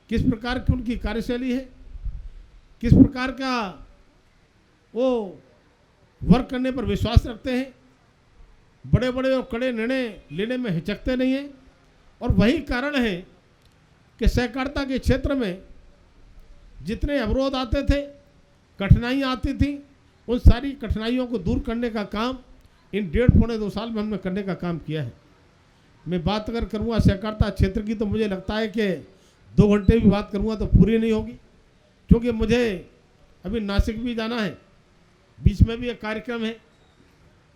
किस प्रकार की उनकी कार्यशैली है, किस प्रकार का वो वर्क करने पर विश्वास रखते हैं, बड़े बड़े और कड़े निर्णय लेने में हिचकते नहीं हैं। और वही कारण है कि सहकारिता के क्षेत्र में जितने अवरोध आते थे, कठिनाइयाँ आती थी, उन सारी कठिनाइयों को दूर करने का काम इन 1.5-2 साल में हमने करने का काम किया है। मैं बात अगर करूँगा सहकारिता क्षेत्र की तो मुझे लगता है कि 2 घंटे भी बात करूँगा तो पूरी नहीं होगी, क्योंकि मुझे अभी नासिक भी जाना है, बीच में भी एक कार्यक्रम है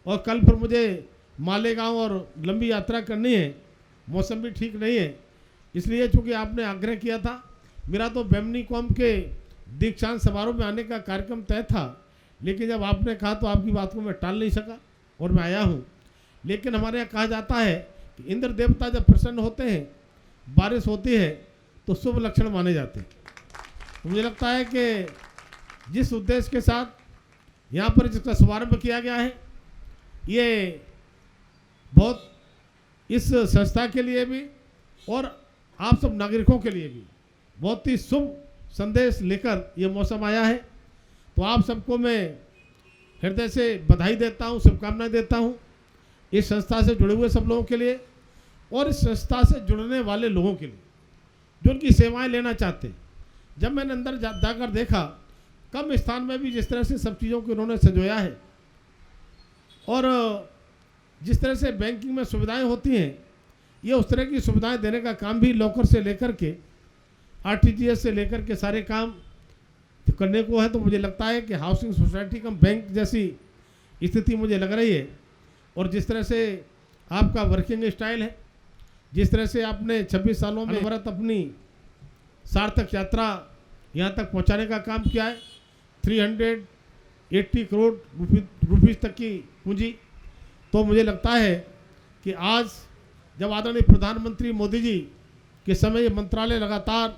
और कल फिर मुझे मालेगांव और लंबी यात्रा करनी है। मौसम भी ठीक नहीं है, इसलिए चूँकि आपने आग्रह किया था, मेरा तो बेमनी कौम के दीक्षांत समारोह में आने का कार्यक्रम तय था, लेकिन जब आपने कहा तो आपकी बात को मैं टाल नहीं सका और मैं आया हूँ। लेकिन हमारे यहाँ कहा जाता है कि इंद्र देवता जब प्रसन्न होते हैं, बारिश होती है तो शुभ लक्षण माने जाते हैं। तो मुझे लगता है कि जिस उद्देश्य के साथ यहाँ पर जिसका शुभारंभ किया गया है, ये बहुत इस संस्था के लिए भी और आप सब नागरिकों के लिए भी बहुत ही शुभ संदेश लेकर ये मौसम आया है। तो आप सबको मैं हृदय से बधाई देता हूँ, शुभकामनाएं देता हूँ इस संस्था से जुड़े हुए सब लोगों के लिए और इस संस्था से जुड़ने वाले लोगों के लिए जो उनकी सेवाएं लेना चाहते हैं। जब मैंने अंदर जाकर देखा कम स्थान में भी जिस तरह से सब चीज़ों को उन्होंने संजोया है और जिस तरह से बैंकिंग में सुविधाएं होती हैं, ये उस तरह की सुविधाएं देने का काम भी लॉकर से लेकर के आरटीजीएस से लेकर के सारे काम करने को है। तो मुझे लगता है कि हाउसिंग सोसाइटी कम बैंक जैसी स्थिति मुझे लग रही है। और जिस तरह से आपका वर्किंग स्टाइल है, जिस तरह से आपने 26 सालों में अनवरत अपनी सार्थक यात्रा यहाँ तक पहुँचाने का काम किया है, 380 करोड़ रुपीस तक की पूंजी, तो मुझे लगता है कि आज जब आदरणीय प्रधानमंत्री मोदी जी के समय ये मंत्रालय लगातार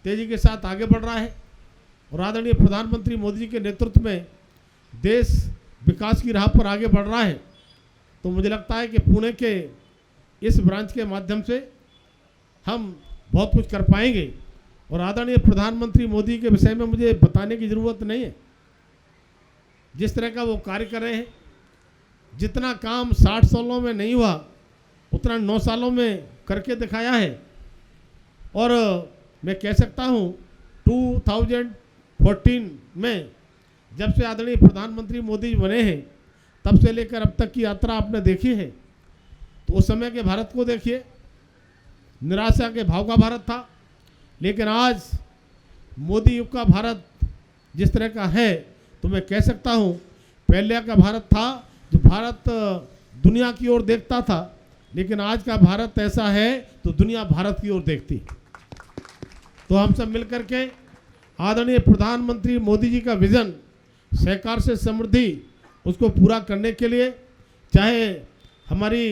तेजी के साथ आगे बढ़ रहा है और आदरणीय प्रधानमंत्री मोदी जी के नेतृत्व में देश विकास की राह पर आगे बढ़ रहा है, तो मुझे लगता है कि पुणे के इस ब्रांच के माध्यम से हम बहुत कुछ कर पाएंगे। और आदरणीय प्रधानमंत्री मोदी के विषय में मुझे बताने की ज़रूरत नहीं है, जिस तरह का वो कार्य कर रहे हैं, जितना काम 60 सालों में नहीं हुआ उतना 9 सालों में करके दिखाया है। और मैं कह सकता हूँ 2014 में जब से आदरणीय प्रधानमंत्री मोदी बने हैं तब से लेकर अब तक की यात्रा आपने देखी है। तो उस समय के भारत को देखिए, निराशा के भाव का भारत था, लेकिन आज मोदी युग का भारत जिस तरह का है तो मैं कह सकता हूँ पहले का भारत था जो भारत दुनिया की ओर देखता था, लेकिन आज का भारत ऐसा है तो दुनिया भारत की ओर देखती। तो हम सब मिलकर के आदरणीय प्रधानमंत्री मोदी जी का विज़न सहकार से समृद्धि उसको पूरा करने के लिए, चाहे हमारी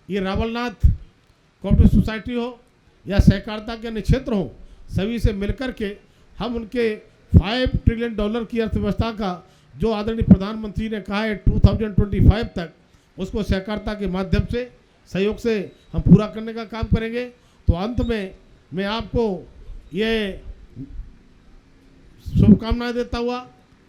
ये रावलनाथ कोऑपरेटिव सोसाइटी हो या सहकारिता के अन्य क्षेत्र हो, सभी से मिलकर के हम उनके $5 ट्रिलियन की अर्थव्यवस्था का जो आदरणीय प्रधानमंत्री ने कहा है 2025 तक, उसको सहकारिता के माध्यम से सहयोग से हम पूरा करने का काम करेंगे। तो अंत में मैं आपको ये शुभकामनाएं देता हुआ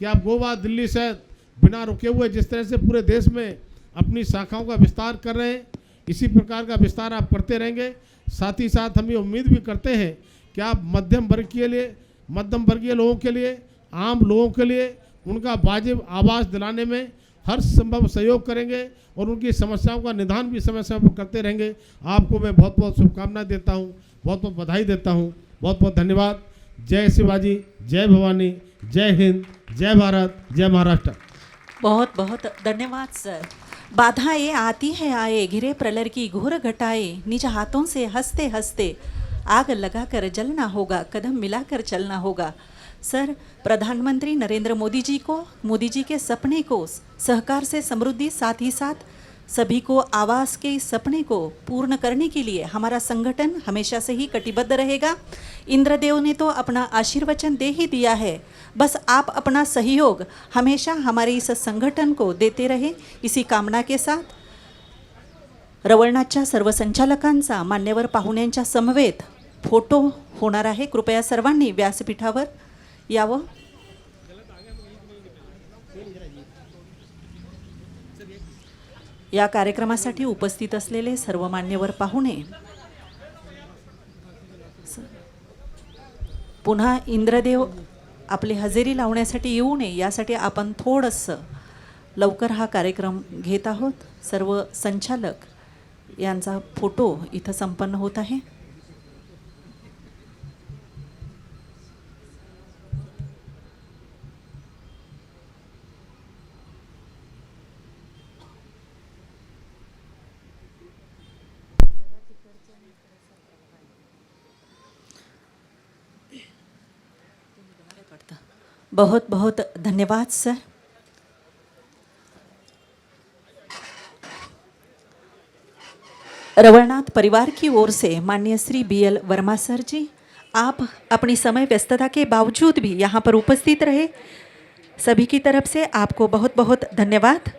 कि आप गोवा, दिल्ली सहित बिना रुके हुए जिस तरह से पूरे देश में अपनी शाखाओं का विस्तार कर रहे हैं, इसी प्रकार का विस्तार आप करते रहेंगे। साथ ही साथ हम ये उम्मीद भी करते हैं कि आप मध्यम वर्गीय लोगों के लिए, आम लोगों के लिए उनका वाजिब आवास दिलाने में हर संभव सहयोग करेंगे और उनकी समस्याओं का निदान भी समय समय पर करते रहेंगे। आपको मैं बहुत बहुत शुभकामनाएं देता हूँ, बहुत बहुत बधाई देता हूँ, बहुत बहुत धन्यवाद। जय शिवाजी, जय भवानी, जय हिंद, जय भारत, जय महाराष्ट्र। बहुत बहुत धन्यवाद सर। बाधाएं आती है आए, घिरे प्रलय की घोर घटाए, निज हाथों से हंसते हंसते आग लगाकर जलना होगा, कदम मिलाकर चलना होगा। सर, प्रधानमंत्री नरेंद्र मोदी जी को, मोदी जी के सपने को सहकार से समृद्धि, साथ ही साथ सभी को आवास के इस सपने को पूर्ण करने के लिए हमारा संगठन हमेशा से ही कटिबद्ध रहेगा। इंद्रदेव ने तो अपना आशीर्वचन दे ही दिया है, बस आप अपना सहयोग हमेशा हमारे इस संगठन को देते रहे, इसी कामना के साथ रवळनाथच्या सर्व संचालकांचा मान्यवर पाहुण्यांच्या समवेत फोटो होणार आहे। कृपया सर्वांनी व्यासपीठावर यावं। या कार्यक्रमासाठी उपस्थित असलेले सर्व मान्यवर पाहुणे, पुन्हा इंद्रदेव आपली हजेरी लावण्यासाठी येऊ नये यासाठी आपण थोडंसं लवकर हा कार्यक्रम घेत आहोत। सर्व संचालक यांचा फोटो इथं संपन्न होत आहे। बहुत बहुत धन्यवाद सर। रवळनाथ परिवार की ओर से माननीय श्री BL वर्मा सर जी, आप अपनी समय व्यस्तता के बावजूद भी यहाँ पर उपस्थित रहे, सभी की तरफ से आपको बहुत बहुत धन्यवाद,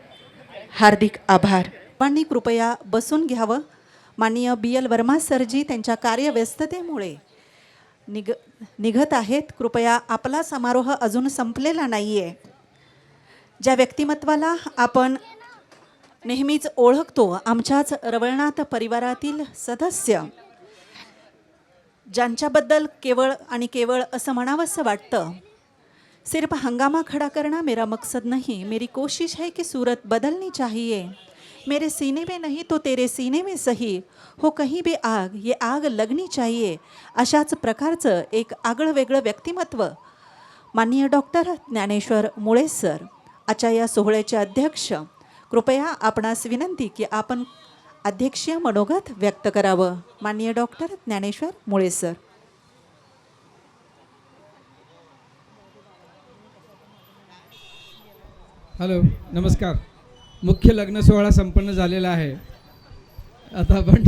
हार्दिक आभार। सर्वांनी कृपया बसून घ्यावं. माननीय BL वर्मा सरजी त्यांच्या कार्यव्यस्ततेमुळे निघत आहेत. कृपया आपला समारोह अजून संपलेला नाही आहे. ज्या व्यक्तिमत्वाला आपण नेहमीच ओळखतो, आमच्याच रवळनाथ परिवारातील सदस्य, ज्यांच्याबद्दल केवळ आणि केवळ असं म्हणावंसं वाटतं, सिर्फ हंगामा खड़ा करना मेरा मकसद नहीं, मेरी कोशिश है कि सूरत बदलनी चाहिए. मेरे सीने में नहीं तो तेरे सीने में सही, हो कहीं भी आग, ये आग लगनी चाहिए. अशाच प्रकारचं एक आगळं वेगळं व्यक्तिमत्व माननीय डॉक्टर ज्ञानेश्वर मुळे सर. आजच्या या सोहळ्याचे अध्यक्ष, कृपया आपणास विनंती की आपण अध्यक्षीय मनोगत व्यक्त करावं. माननीय डॉक्टर ज्ञानेश्वर मुळे सर. हॅलो, नमस्कार. मुख्य लग्न सोहळा संपन्न झालेला आहे. आता आपण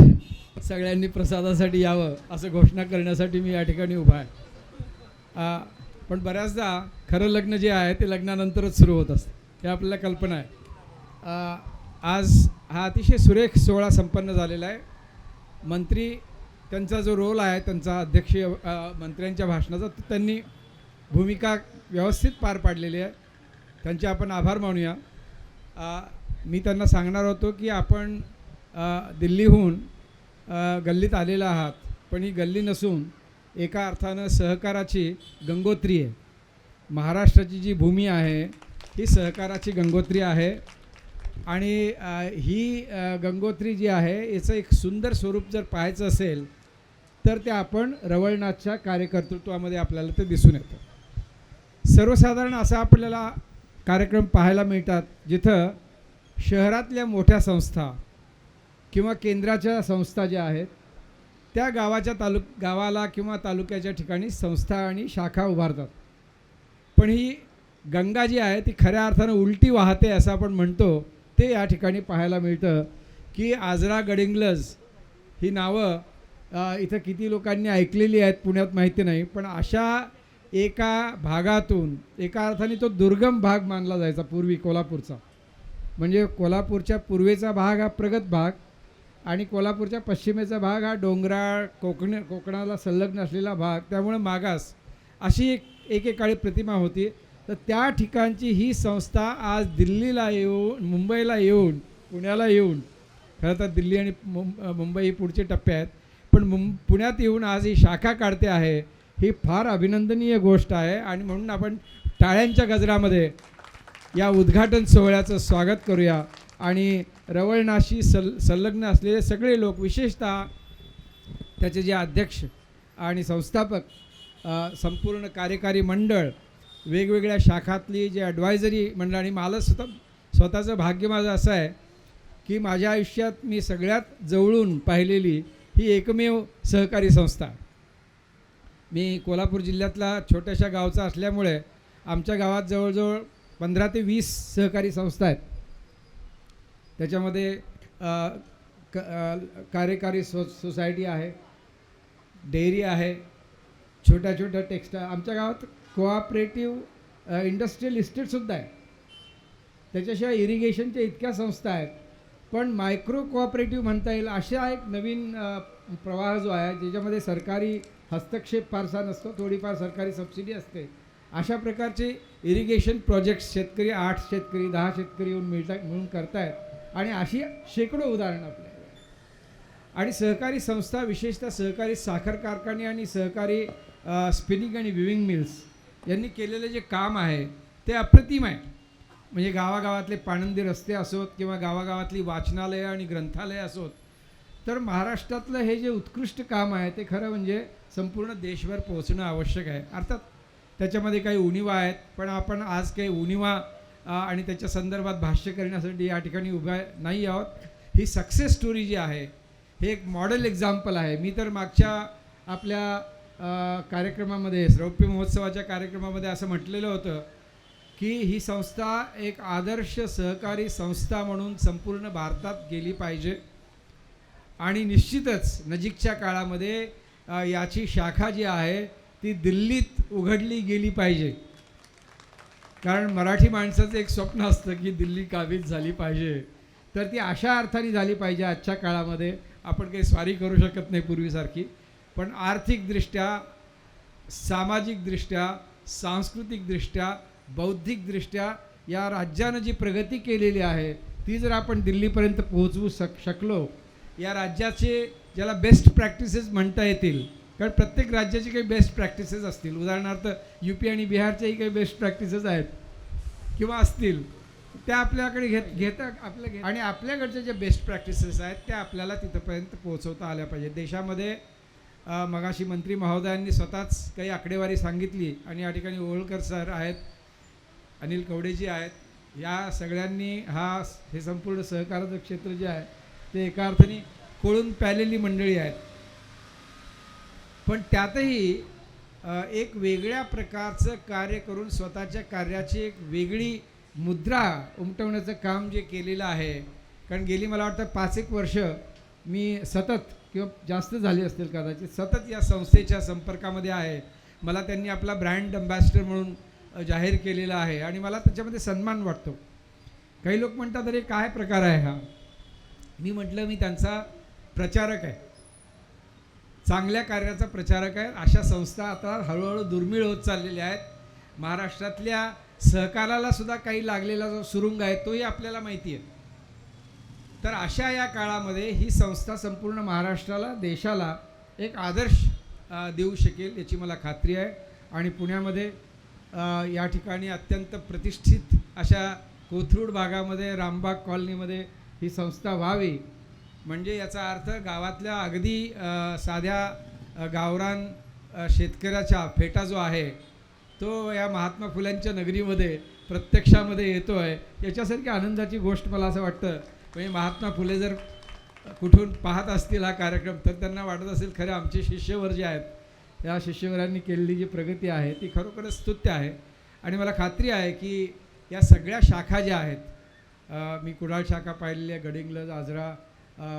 सगळ्यांनी प्रसादासाठी यावं असं घोषणा करण्यासाठी मी या ठिकाणी उभा आहे. पण बऱ्याचदा खरं लग्न जे आहे ते लग्नानंतरच सुरू होत असतं, हे आपल्याला कल्पना आहे. आज हा अतिशय सुरेख सोहळा संपन्न झालेला आहे. मंत्री त्यांचा जो रोल आहे, त्यांचा अध्यक्षीय मंत्र्यांच्या भाषणाचा, तो त्यांनी भूमिका व्यवस्थित पार पाडलेली आहे. त्यांचे आपण आभार मानूया. मी त्यांना सांगणार होतो की आपण दिल्लीहून गल्लीत आलेला आहात, पण ही गल्ली नसून एका अर्थानं सहकाराची गंगोत्री आहे. महाराष्ट्राची जी भूमी आहे ही सहकाराची गंगोत्री आहे. आणि ही गंगोत्री जी आहे याचं एक सुंदर स्वरूप जर पाहायचं असेल तर ते आपण रवळनाथच्या कार्यकर्तृत्वामध्ये आपल्याला ते दिसून येतं. सर्वसाधारण असा आपल्याला कार्यक्रम पाहायला मिळतात जिथं शहरातल्या मोठ्या संस्था किंवा केंद्राच्या संस्था ज्या आहेत त्या गावाला किंवा तालुक्याच्या ठिकाणी संस्था आणि शाखा उभारतात. पण ही गंगा जी आहे ती खऱ्या अर्थानं उलटी वाहते असं आपण म्हणतो, ते या ठिकाणी पाहायला मिळतं. की आजरा गडिंग्लज ही नावं इथं किती लोकांनी ऐकलेली आहेत पुण्यात माहिती नाही, पण अशा एका भागातून एका अर्थाने तो दुर्गम भाग मानला जायचा पूर्वी कोल्हापूरचा. म्हणजे कोल्हापूरच्या पूर्वेचा भाग हा प्रगत भाग आणि कोल्हापूरच्या पश्चिमेचा भाग हा डोंगराळ कोकणाला संलग्न असलेला भाग, त्यामुळे मागास अशी एकेकाळी प्रतिमा होती. तर त्या ठिकाणची ही संस्था आज दिल्लीला येऊन, मुंबईला येऊन, पुण्याला येऊन, खरं तर दिल्ली आणि मुंबई ही पुढचे टप्पे आहेत, पण पुण्यात येऊन आज ही शाखा काढते आहे. ही फार अभिनंदनीय गोष्ट आहे आणि म्हणून आपण टाळ्यांच्या गजरामध्ये या उद्घाटन सोहळ्याचं स्वागत करूया. आणि रवळनाथशी संलग्न असलेले सगळे लोक, विशेषतः त्याचे जे अध्यक्ष आणि संस्थापक, संपूर्ण कार्यकारी मंडळ, वेगवेगळ्या शाखातली जे ॲडवायझरी मंडळ, आणि मला स्वतःचं भाग्य माझं असं आहे की माझ्या आयुष्यात मी सगळ्यात जवळून पाहिलेली ही एकमेव सहकारी संस्था. मी कोल्हापूर जिल्ह्यातला छोट्याशा गावचा असल्यामुळे आमच्या गावात जवळजवळ 15 ते 20 सहकारी संस्था आहेत. त्याच्यामध्ये कार्यकारी सोसायटी आहे, डेअरी आहे, छोट्या छोट्या टेक्स्टाईल, आमच्या गावात कोऑपरेटिव्ह इंडस्ट्रियल इस्टेटसुद्धा आहे. त्याच्याशिवाय इरिगेशनच्या इतक्या संस्था आहेत. पण मायक्रो कोऑपरेटिव्ह म्हणता येईल अशा एक नवीन प्रवाह जो आहे ज्याच्यामध्ये सरकारी हस्तक्षेप फारसा नसतो, थोडीफार सरकारी सबसिडी असते. अशा प्रकारचे इरिगेशन प्रोजेक्ट्स शेतकरी 8 शेतकरी 10 शेतकरी येऊन मिळून करतायत. आणि अशी शेकडो उदाहरणं आपल्याकडे. आणि सहकारी संस्था, विशेषतः सहकारी साखर कारखाने आणि सहकारी स्पिनिंग आणि विविंग मिल्स यांनी केलेले जे काम आहे ते अप्रतिम आहे. म्हणजे गावागावातले पाणंदी रस्ते असोत किंवा गावागावातली वाचनालयं आणि ग्रंथालयं असोत, तर महाराष्ट्रातलं हे जे उत्कृष्ट काम आहे ते खरं म्हणजे संपूर्ण देशभर पोहोचणं आवश्यक आहे. अर्थात त्याच्यामध्ये काही उणिवा आहेत, पण आपण आज काही उणिवा आणि त्याच्या संदर्भात भाष्य करण्यासाठी या ठिकाणी उभा नाही आहोत. ही सक्सेस स्टोरी जी आहे हे एक मॉडेल एक्झाम्पल आहे. मी तर मागच्या आपल्या कार्यक्रमामध्ये, रौप्य महोत्सवाच्या कार्यक्रमामध्ये असं म्हटलेलं होतं की ही संस्था एक आदर्श सहकारी संस्था म्हणून संपूर्ण भारतात गेली पाहिजे. आणि निश्चितच नजीकच्या काळामध्ये याची शाखा जी आहे ती दिल्लीत उघडली गेली पाहिजे. कारण मराठी माणसाचं एक स्वप्न असतं की दिल्ली काबीज झाली पाहिजे. तर ती अशा अर्थाने झाली पाहिजे. आजच्या काळामध्ये आपण काही स्वारी करू शकत नाही पूर्वीसारखी, पण आर्थिकदृष्ट्या, सामाजिकदृष्ट्या, सांस्कृतिकदृष्ट्या, बौद्धिकदृष्ट्या या राज्यानं जी प्रगती केलेली आहे ती जर आपण दिल्लीपर्यंत पोहोचवू शकलो, या राज्याचे ज्याला बेस्ट प्रॅक्टिसेस म्हणता येतील, कारण प्रत्येक राज्याची काही बेस्ट प्रॅक्टिसेस असतील. उदाहरणार्थ UP आणि बिहारच्याही काही बेस्ट प्रॅक्टिसेस आहेत किंवा असतील, त्या आपल्याकडे आणि आपल्याकडच्या ज्या बेस्ट प्रॅक्टिसेस आहेत त्या आपल्याला तिथंपर्यंत पोहोचवता आल्या पाहिजे. देशामध्ये मगाशी मंत्री महोदयांनी स्वतःच काही आकडेवारी सांगितली आणि या ठिकाणी ओळकर सर आहेत, अनिल कवडेजी आहेत, या सगळ्यांनी हे संपूर्ण सहकाराचं क्षेत्र जे आहे ते एका अर्थाने कोळून प्यालेली मंडळी आहेत. पण त्यातही एक वेगळ्या प्रकारचं कार्य करून स्वतःच्या कार्याची एक वेगळी मुद्रा उमटवण्याचं काम जे केलेलं आहे. कारण गेली मला वाटतं 5-1 वर्ष मी सतत किंवा जास्त झाली असतील कदाचित सतत या संस्थेच्या संपर्कामध्ये आहे. मला त्यांनी आपला ब्रँड अँबॅसिडर म्हणून जाहीर केलेला आहे आणि मला त्याच्यामध्ये सन्मान वाटतो. काही लोक म्हणतात अरे काय प्रकार आहे हा. मी म्हटलं मी त्यांचा प्रचारक आहे, चांगल्या कार्याचा प्रचारक आहे. अशा संस्था आता हळूहळू दुर्मिळ होत चाललेल्या आहेत. महाराष्ट्रातल्या सहकाराला सुद्धा काही लागलेला जो सुरुंग आहे तोही आपल्याला माहिती आहे. तर अशा या काळामध्ये ही संस्था संपूर्ण महाराष्ट्राला, देशाला एक आदर्श देऊ शकेल याची मला खात्री आहे. आणि पुण्यामध्ये या ठिकाणी अत्यंत प्रतिष्ठित अशा कोथरूड भागामध्ये रामबाग कॉलनीमध्ये ही संस्था व्हावी, म्हणजे याचा अर्थ गावातल्या अगदी साध्या गावरान शेतकऱ्याचा फेटा जो आहे तो या महात्मा फुल्यांच्या नगरीमध्ये प्रत्यक्षामध्ये येतो आहे. याच्यासारखी आनंदाची गोष्ट मला असं वाटतं. म्हणजे महात्मा फुले जर कुठून पाहत असतील हा कार्यक्रम तर त्यांना वाटत असेल खरं आमचे शिष्यवर जे आहेत या शिष्यवरांनी केलेली जी प्रगती आहे ती खरोखरच स्तुत्य आहे. आणि मला खात्री आहे की या सगळ्या शाखा ज्या आहेत, मी कुडाळ शाखा पाहिलेली आहे, गडिंग्लज, आजरा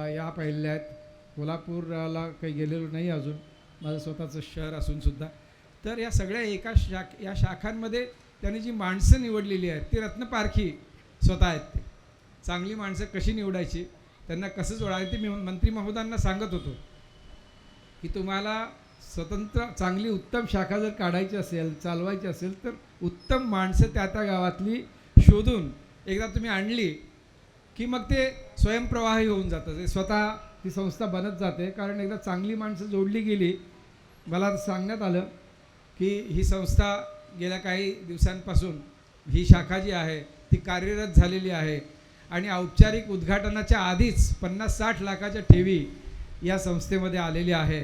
या पाहिलेल्या आहेत. कोल्हापूरला काही गेलेलो नाही अजून, माझं स्वतःचं शहर असूनसुद्धा. तर या सगळ्या या शाखांमध्ये त्यांनी जी माणसं निवडलेली आहेत ती रत्नपारखी स्वतः आहेत. ते चांगली माणसं कशी निवडायची, त्यांना कसं जोडायचं ते मी मंत्री महोदयांना सांगत होतो की तुम्हाला स्वतंत्र चांगली उत्तम शाखा जर काढायची असेल, चालवायची असेल तर उत्तम माणसं त्या गावातली शोधून एकदा तुम्ही आणली की मग ते स्वयंप्रवाही होऊन जातं. ते स्वतः ती संस्था बनत जाते. कारण एकदा चांगली माणसं जोडली गेली. मला सांगण्यात आलं की ही संस्था गेल्या काही दिवसांपासून ही शाखा जी आहे ती कार्यरत झालेली आहे आणि औपचारिक उद्घाटनाच्या आधीच 50-60 लाखाच्या ठेवी या संस्थेमध्ये आलेली आहे.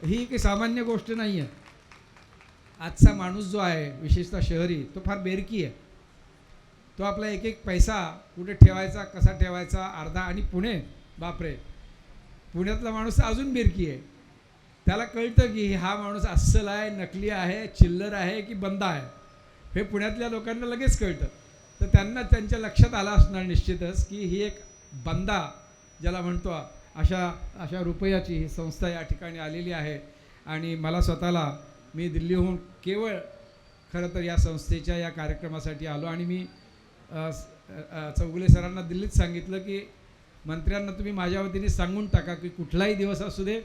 ही काही सामान्य गोष्ट नाही आहे. आजचा माणूस जो आहे विशेषतः शहरी तो फार बेरकी आहे. तो आपला एक एक पैसा कुठे ठेवायचा, कसा ठेवायचा, अर्धा. आणि पुणे, बापरे, पुण्यातला माणूस अजून बेरकी आहे. त्याला कळतं की हा माणूस अस्सल आहे, नकली आहे, चिल्लर आहे की बंदा आहे, हे पुण्यातल्या लोकांना लगेच कळतं. तर त्यांना त्यांच्या लक्षात आलं असणार निश्चितच की ही एक बंदा ज्याला म्हणतो अशा रुपयाची ही संस्था या ठिकाणी आलेली आहे. आणि मला स्वतःला, मी दिल्लीहून केवळ खरं तर या संस्थेच्या या कार्यक्रमासाठी आलो आणि मी चौगुले सरांना दिल्लीत सांगितलं की मंत्र्यांना तुम्ही माझ्या वतीने सांगून टाका की कुठलाही दिवस असू दे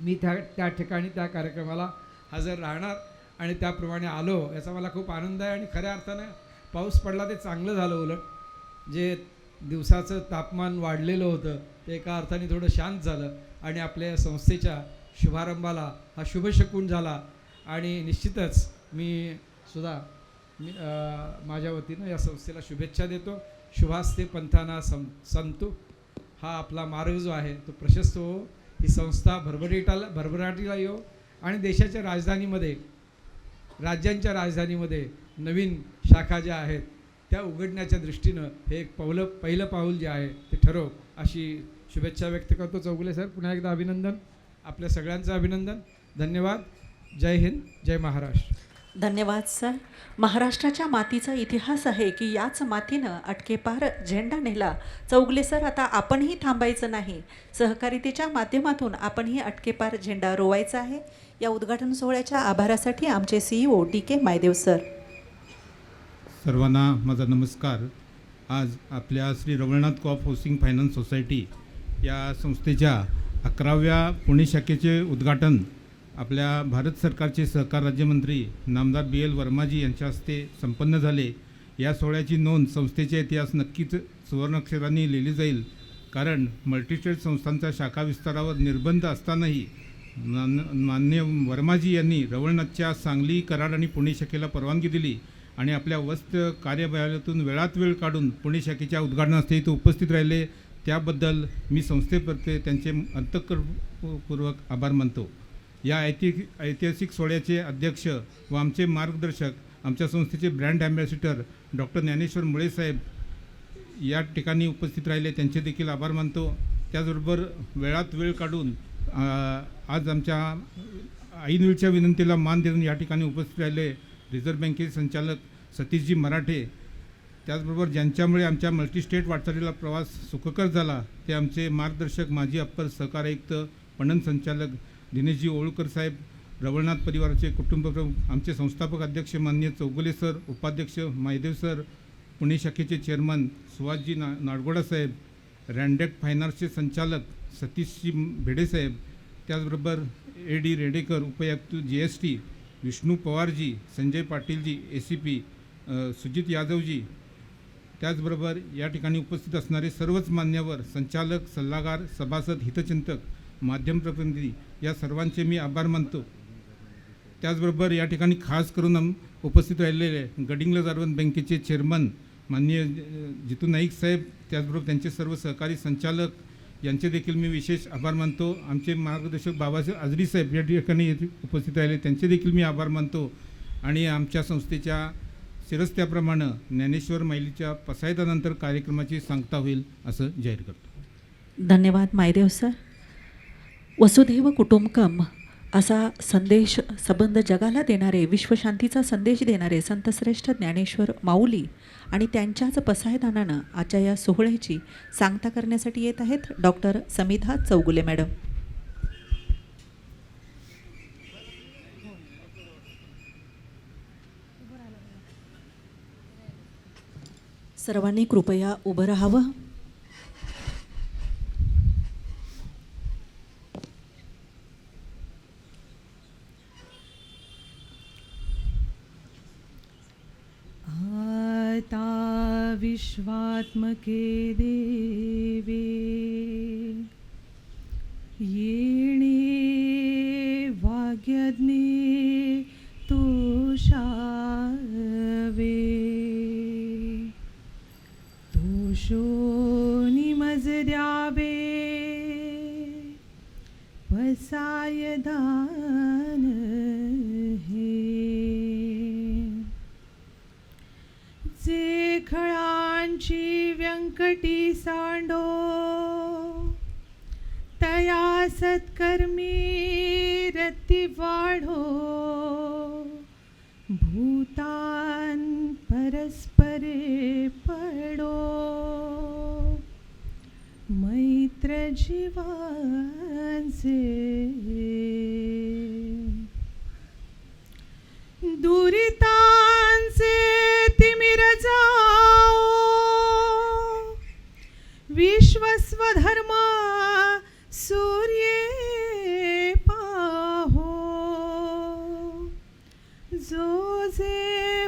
मी त्या ठिकाणी त्या कार्यक्रमाला हजर राहणार. आणि त्याप्रमाणे आलो. याचा मला खूप आनंद आहे. आणि खऱ्या अर्थानं पाऊस पडला ते चांगलं झालं. उलट जे दिवसाचं तापमान वाढलेलं होतं ते एका अर्थाने थोडं शांत झालं आणि आपल्या संस्थेच्या शुभारंभाला हा शुभशकून झाला. आणि निश्चितच मी सुद्धा माझ्या वतीनं या संस्थेला शुभेच्छा देतो. शुभास्ते पंथाना संतु. हा आपला मार्ग जो आहे तो प्रशस्त हो, ही संस्था भरभराटीला येऊ आणि देशाच्या राजधानीमध्ये, राज्यांच्या राजधानीमध्ये नवीन शाखा ज्या आहेत त्या उघडण्याच्या दृष्टीनं हे एक पहिलं पाऊल जे आहे ते ठरव, अशी शुभेच्छा व्यक्त करतो. चौगुले सर, पुन्हा एकदा अभिनंदन, आपल्या सगळ्यांचं अभिनंदन. धन्यवाद. जय हिंद, जय महाराष्ट्र. धन्यवाद सर. महाराष्ट्राच्या मातीचा इतिहास आहे की याच मातीनं अटकेपार झेंडा नेला. चौगुले सर, आता आपणही थांबायचं नाही. सहकारितेच्या माध्यमातून आपणही अटकेपार झेंडा रोवायचा आहे. या उद्घाटन सोहळ्याच्या आभारासाठी आमचे CEO DK मायदेव सर. सर्वांना माझा नमस्कार. आज आपल्या Shri Ravalnath co-op housing finance society या संस्थेच्या 11व्या पुणे शाखेचे उद्घाटन आपल्या भारत सरकारचे सहकार राज्यमंत्री नामदार BL वर्माजी यांच्या हस्ते संपन्न झाले. या सोहळ्याची नोंद संस्थेचा इतिहास नक्कीच सुवर्णाक्षरांनी लिहिली जाईल, कारण मल्टीस्टेट संस्थांच्या शाखा विस्तारावर निर्बंध असतानाही मान्य वर्माजी यांनी रवळनाथच्या सांगली, कराड आणि पुणे शाखेला परवानगी दिली आणि आपल्या व्यस्त कार्यबहाल्यातून वेळात वेळ काढून पुणे शाखेच्या उद्घाटनास इथं उपस्थित राहिले. त्याबद्दल मी संस्थेप्रती त्यांचे अंतःकरणपूर्वक आभार मानतो. या ऐतिहासिक सोहळ्याचे अध्यक्ष व आमचे मार्गदर्शक, आमच्या संस्थेचे ब्रँड ॲम्बॅसिडर डॉक्टर ज्ञानेश्वर मुळे साहेब या ठिकाणी उपस्थित राहिले, त्यांचे देखील आभार मानतो. त्याचबरोबर वेळात वेळ काढून आज आमच्या ऐनवेळच्या विनंतीला मान देऊन या ठिकाणी उपस्थित राहिले रिझर्व्ह बँकेचे संचालक सतीशजी मराठे. त्याचबरोबर ज्यांच्यामुळे आमच्या मल्टीस्टेट वाटचालीला प्रवास सुखकर झाला ते आमचे मार्गदर्शक, माजी अप्पर सहकार आयुक्त, पणन संचालक दिनेशजी ओळकर साहेब, रवळनाथ परिवाराचे कुटुंब प्रमुख, आमचे संस्थापक अध्यक्ष माननीय चौगुले सर, उपाध्यक्ष मायदेव सर, पुणे शाखेचे चेअरमन सुहासजी नाडगोडा साहेब, रँडेक्ट फायनान्सचे संचालक सतीशजी भेडे साहेब, त्याचबरोबर AD रेडेकर, उपायुक्त GST विष्णू पवारजी, संजय पाटीलजी ACP, सुजित यादवजी, त्याचबरोबर या ठिकाणी उपस्थित असणारे सर्वच मान्यवर, संचालक, सल्लागार, सभासद, हितचिंतक, माध्यम प्रतिनिधी या सर्वांचे मी आभार मानतो. त्याचबरोबर या ठिकाणी खास करून उपस्थित राहिलेले गडिंग्लज अर्बन बँकेचे चेअरमन माननीय जितू नाईक साहेब, त्याचबरोबर त्यांचे सर्व सहकारी संचालक यांचे देखील मी विशेष आभार मानतो. आमचे मार्गदर्शक बाबासाहेब आजरी साहेब या ठिकाणी उपस्थित राहिले, त्यांचे देखील मी आभार मानतो. आणि आमच्या संस्थेच्या शिरस्त्याप्रमाणे ज्ञानेश्वर माईलीच्या पसायदानंतर कार्यक्रमाची सांगता होईल असं जाहीर करतो. धन्यवाद मायदेव सर. वसुधैव कुटुंबकम असा संदेश संबंध जगाला देणारे, विश्वशांतीचा संदेश देणारे संतश्रेष्ठ ज्ञानेश्वर माऊली आणि त्यांच्याच पसायदानानं आजच्या या सोहळ्याची सांगता करण्यासाठी येत आहेत डॉक्टर समिधा चौगुले मॅडम. सर्वांनी कृपया उभं राहावं. आता विश्वात्मके देवे येणे वाग्यज्ञे तोषावे तोषो निमज द्यावे पसाय दान हे जे खळांची व्यंकटी सांडो तया सत्कर्मी रती वाढो भूतान परस्परे पडो मैत्र जीवांचे दुरितांचे तिमिर जाओ विश्वस्वधर्म सूर्ये पाहो जो जे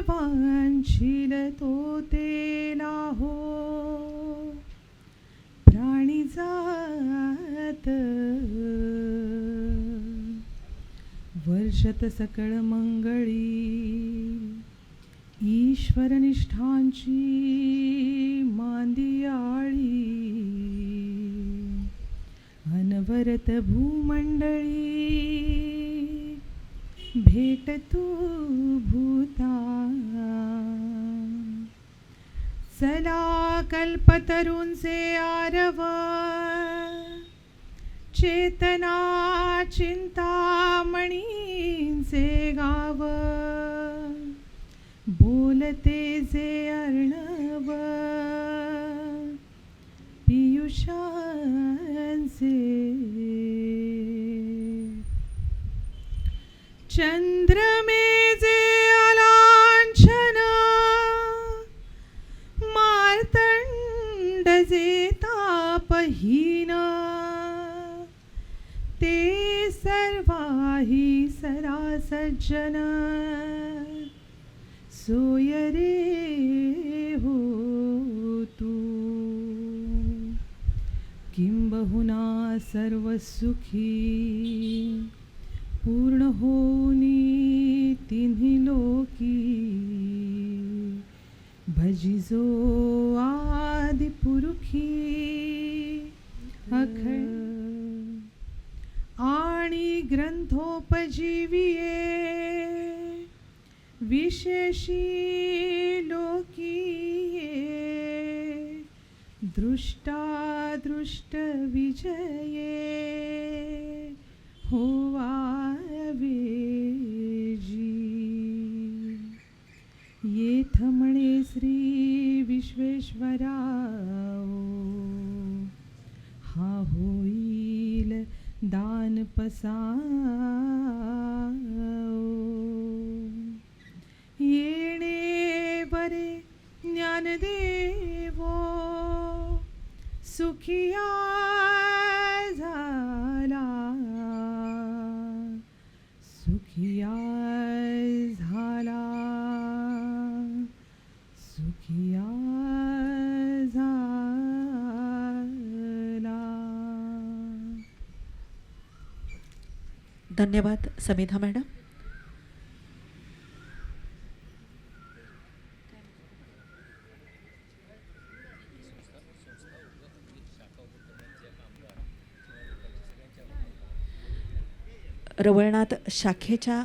वांछील तो ते लाहो प्राणी जात वर्षत सकळ मंगळी ईश्वर निष्ठांची मांदियाळी अनवरत भूमंडळी भेट तू भूता चला कल्पतरूंचे आरव चेतना चिंतामणींचे गाव बोलते जे अर्णव पियुषांचे चंद्रमे जे अलांछन मार्तंड आनंद जे तापहीन ते सर्वाही सरासज्जन सोय रे हो तू किंबहुना सर्व सुखी पूर्ण होनी तिन्ही लोकी भजिजो आदि पुरुखी अखंड आणि ग्रंथोपजीविये विशेषी लोकीये दृष्टादृष्ट विजये होवावे जी येथ म्हणे श्री विश्वेश्वराओ हा होईल दान पसाओ येणे बरे ज्ञानदेवो सुखिया झाला सुखिया झाला सुखिया झाला. धन्यवाद समिधा मॅडम. रवळनाथ शाखेच्या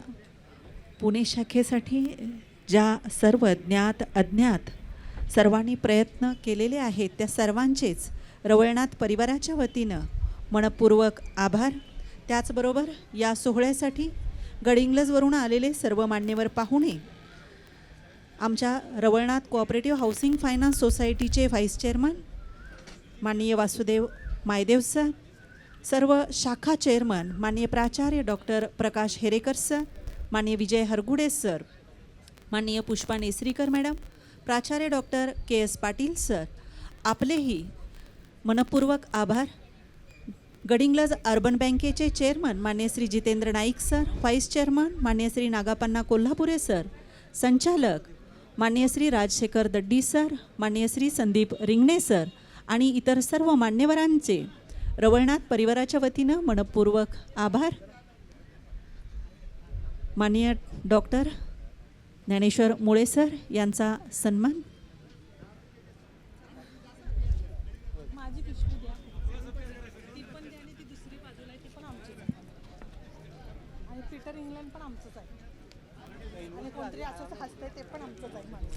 पुणे शाखेसाठी ज्या सर्व ज्ञात अज्ञात सर्वांनी प्रयत्न केलेले आहेत त्या सर्वांचेच रवळनाथ परिवाराच्या वतीनं मनपूर्वक आभार. त्याचबरोबर या सोहळ्यासाठी गडिंग्लजवरून आलेले सर्व मान्यवर पाहुणे, आमच्या रवळनाथ कोऑपरेटिव्ह हाऊसिंग फायनान्स सोसायटीचे व्हाईस चेअरमन माननीय वासुदेव मायदेव सर, सर्व शाखा चेअरमन माननीय प्राचार्य डॉक्टर प्रकाश हेरेकर सर, माननीय विजय हरगुडे सर, माननीय पुष्पा नेसरीकर मॅडम, प्राचार्य डॉक्टर के.एस. पाटील सर, आपलेही मनपूर्वक आभार. गडिंग्लज अर्बन बँकेचे चेअरमन मान्य Shri Jitendra Naik sir, vice chairman मान्य श्री नागापन्ना कोल्हापुरे सर, संचालक मान्य श्री राजशेखर दड्डी सर, मान्य श्री संदीप रिंगणे सर आणि इतर सर्व मान्यवरांचे रवळनाथ परिवाराच्या वतीनं मनपूर्वक आभार. माननीय डॉक्टर ज्ञानेश्वर मुळे सर यांचा सन्मान. माझी पिशवी द्या, ती पण द्या आणि ती दुसरी बाजूला आहे ती पण आमचीच आहे आणि पीटर इंग्लंड पण आमचंच आहे आणि कोणतरी असंच हसतंय ते पण आमचंच आहे माणूस.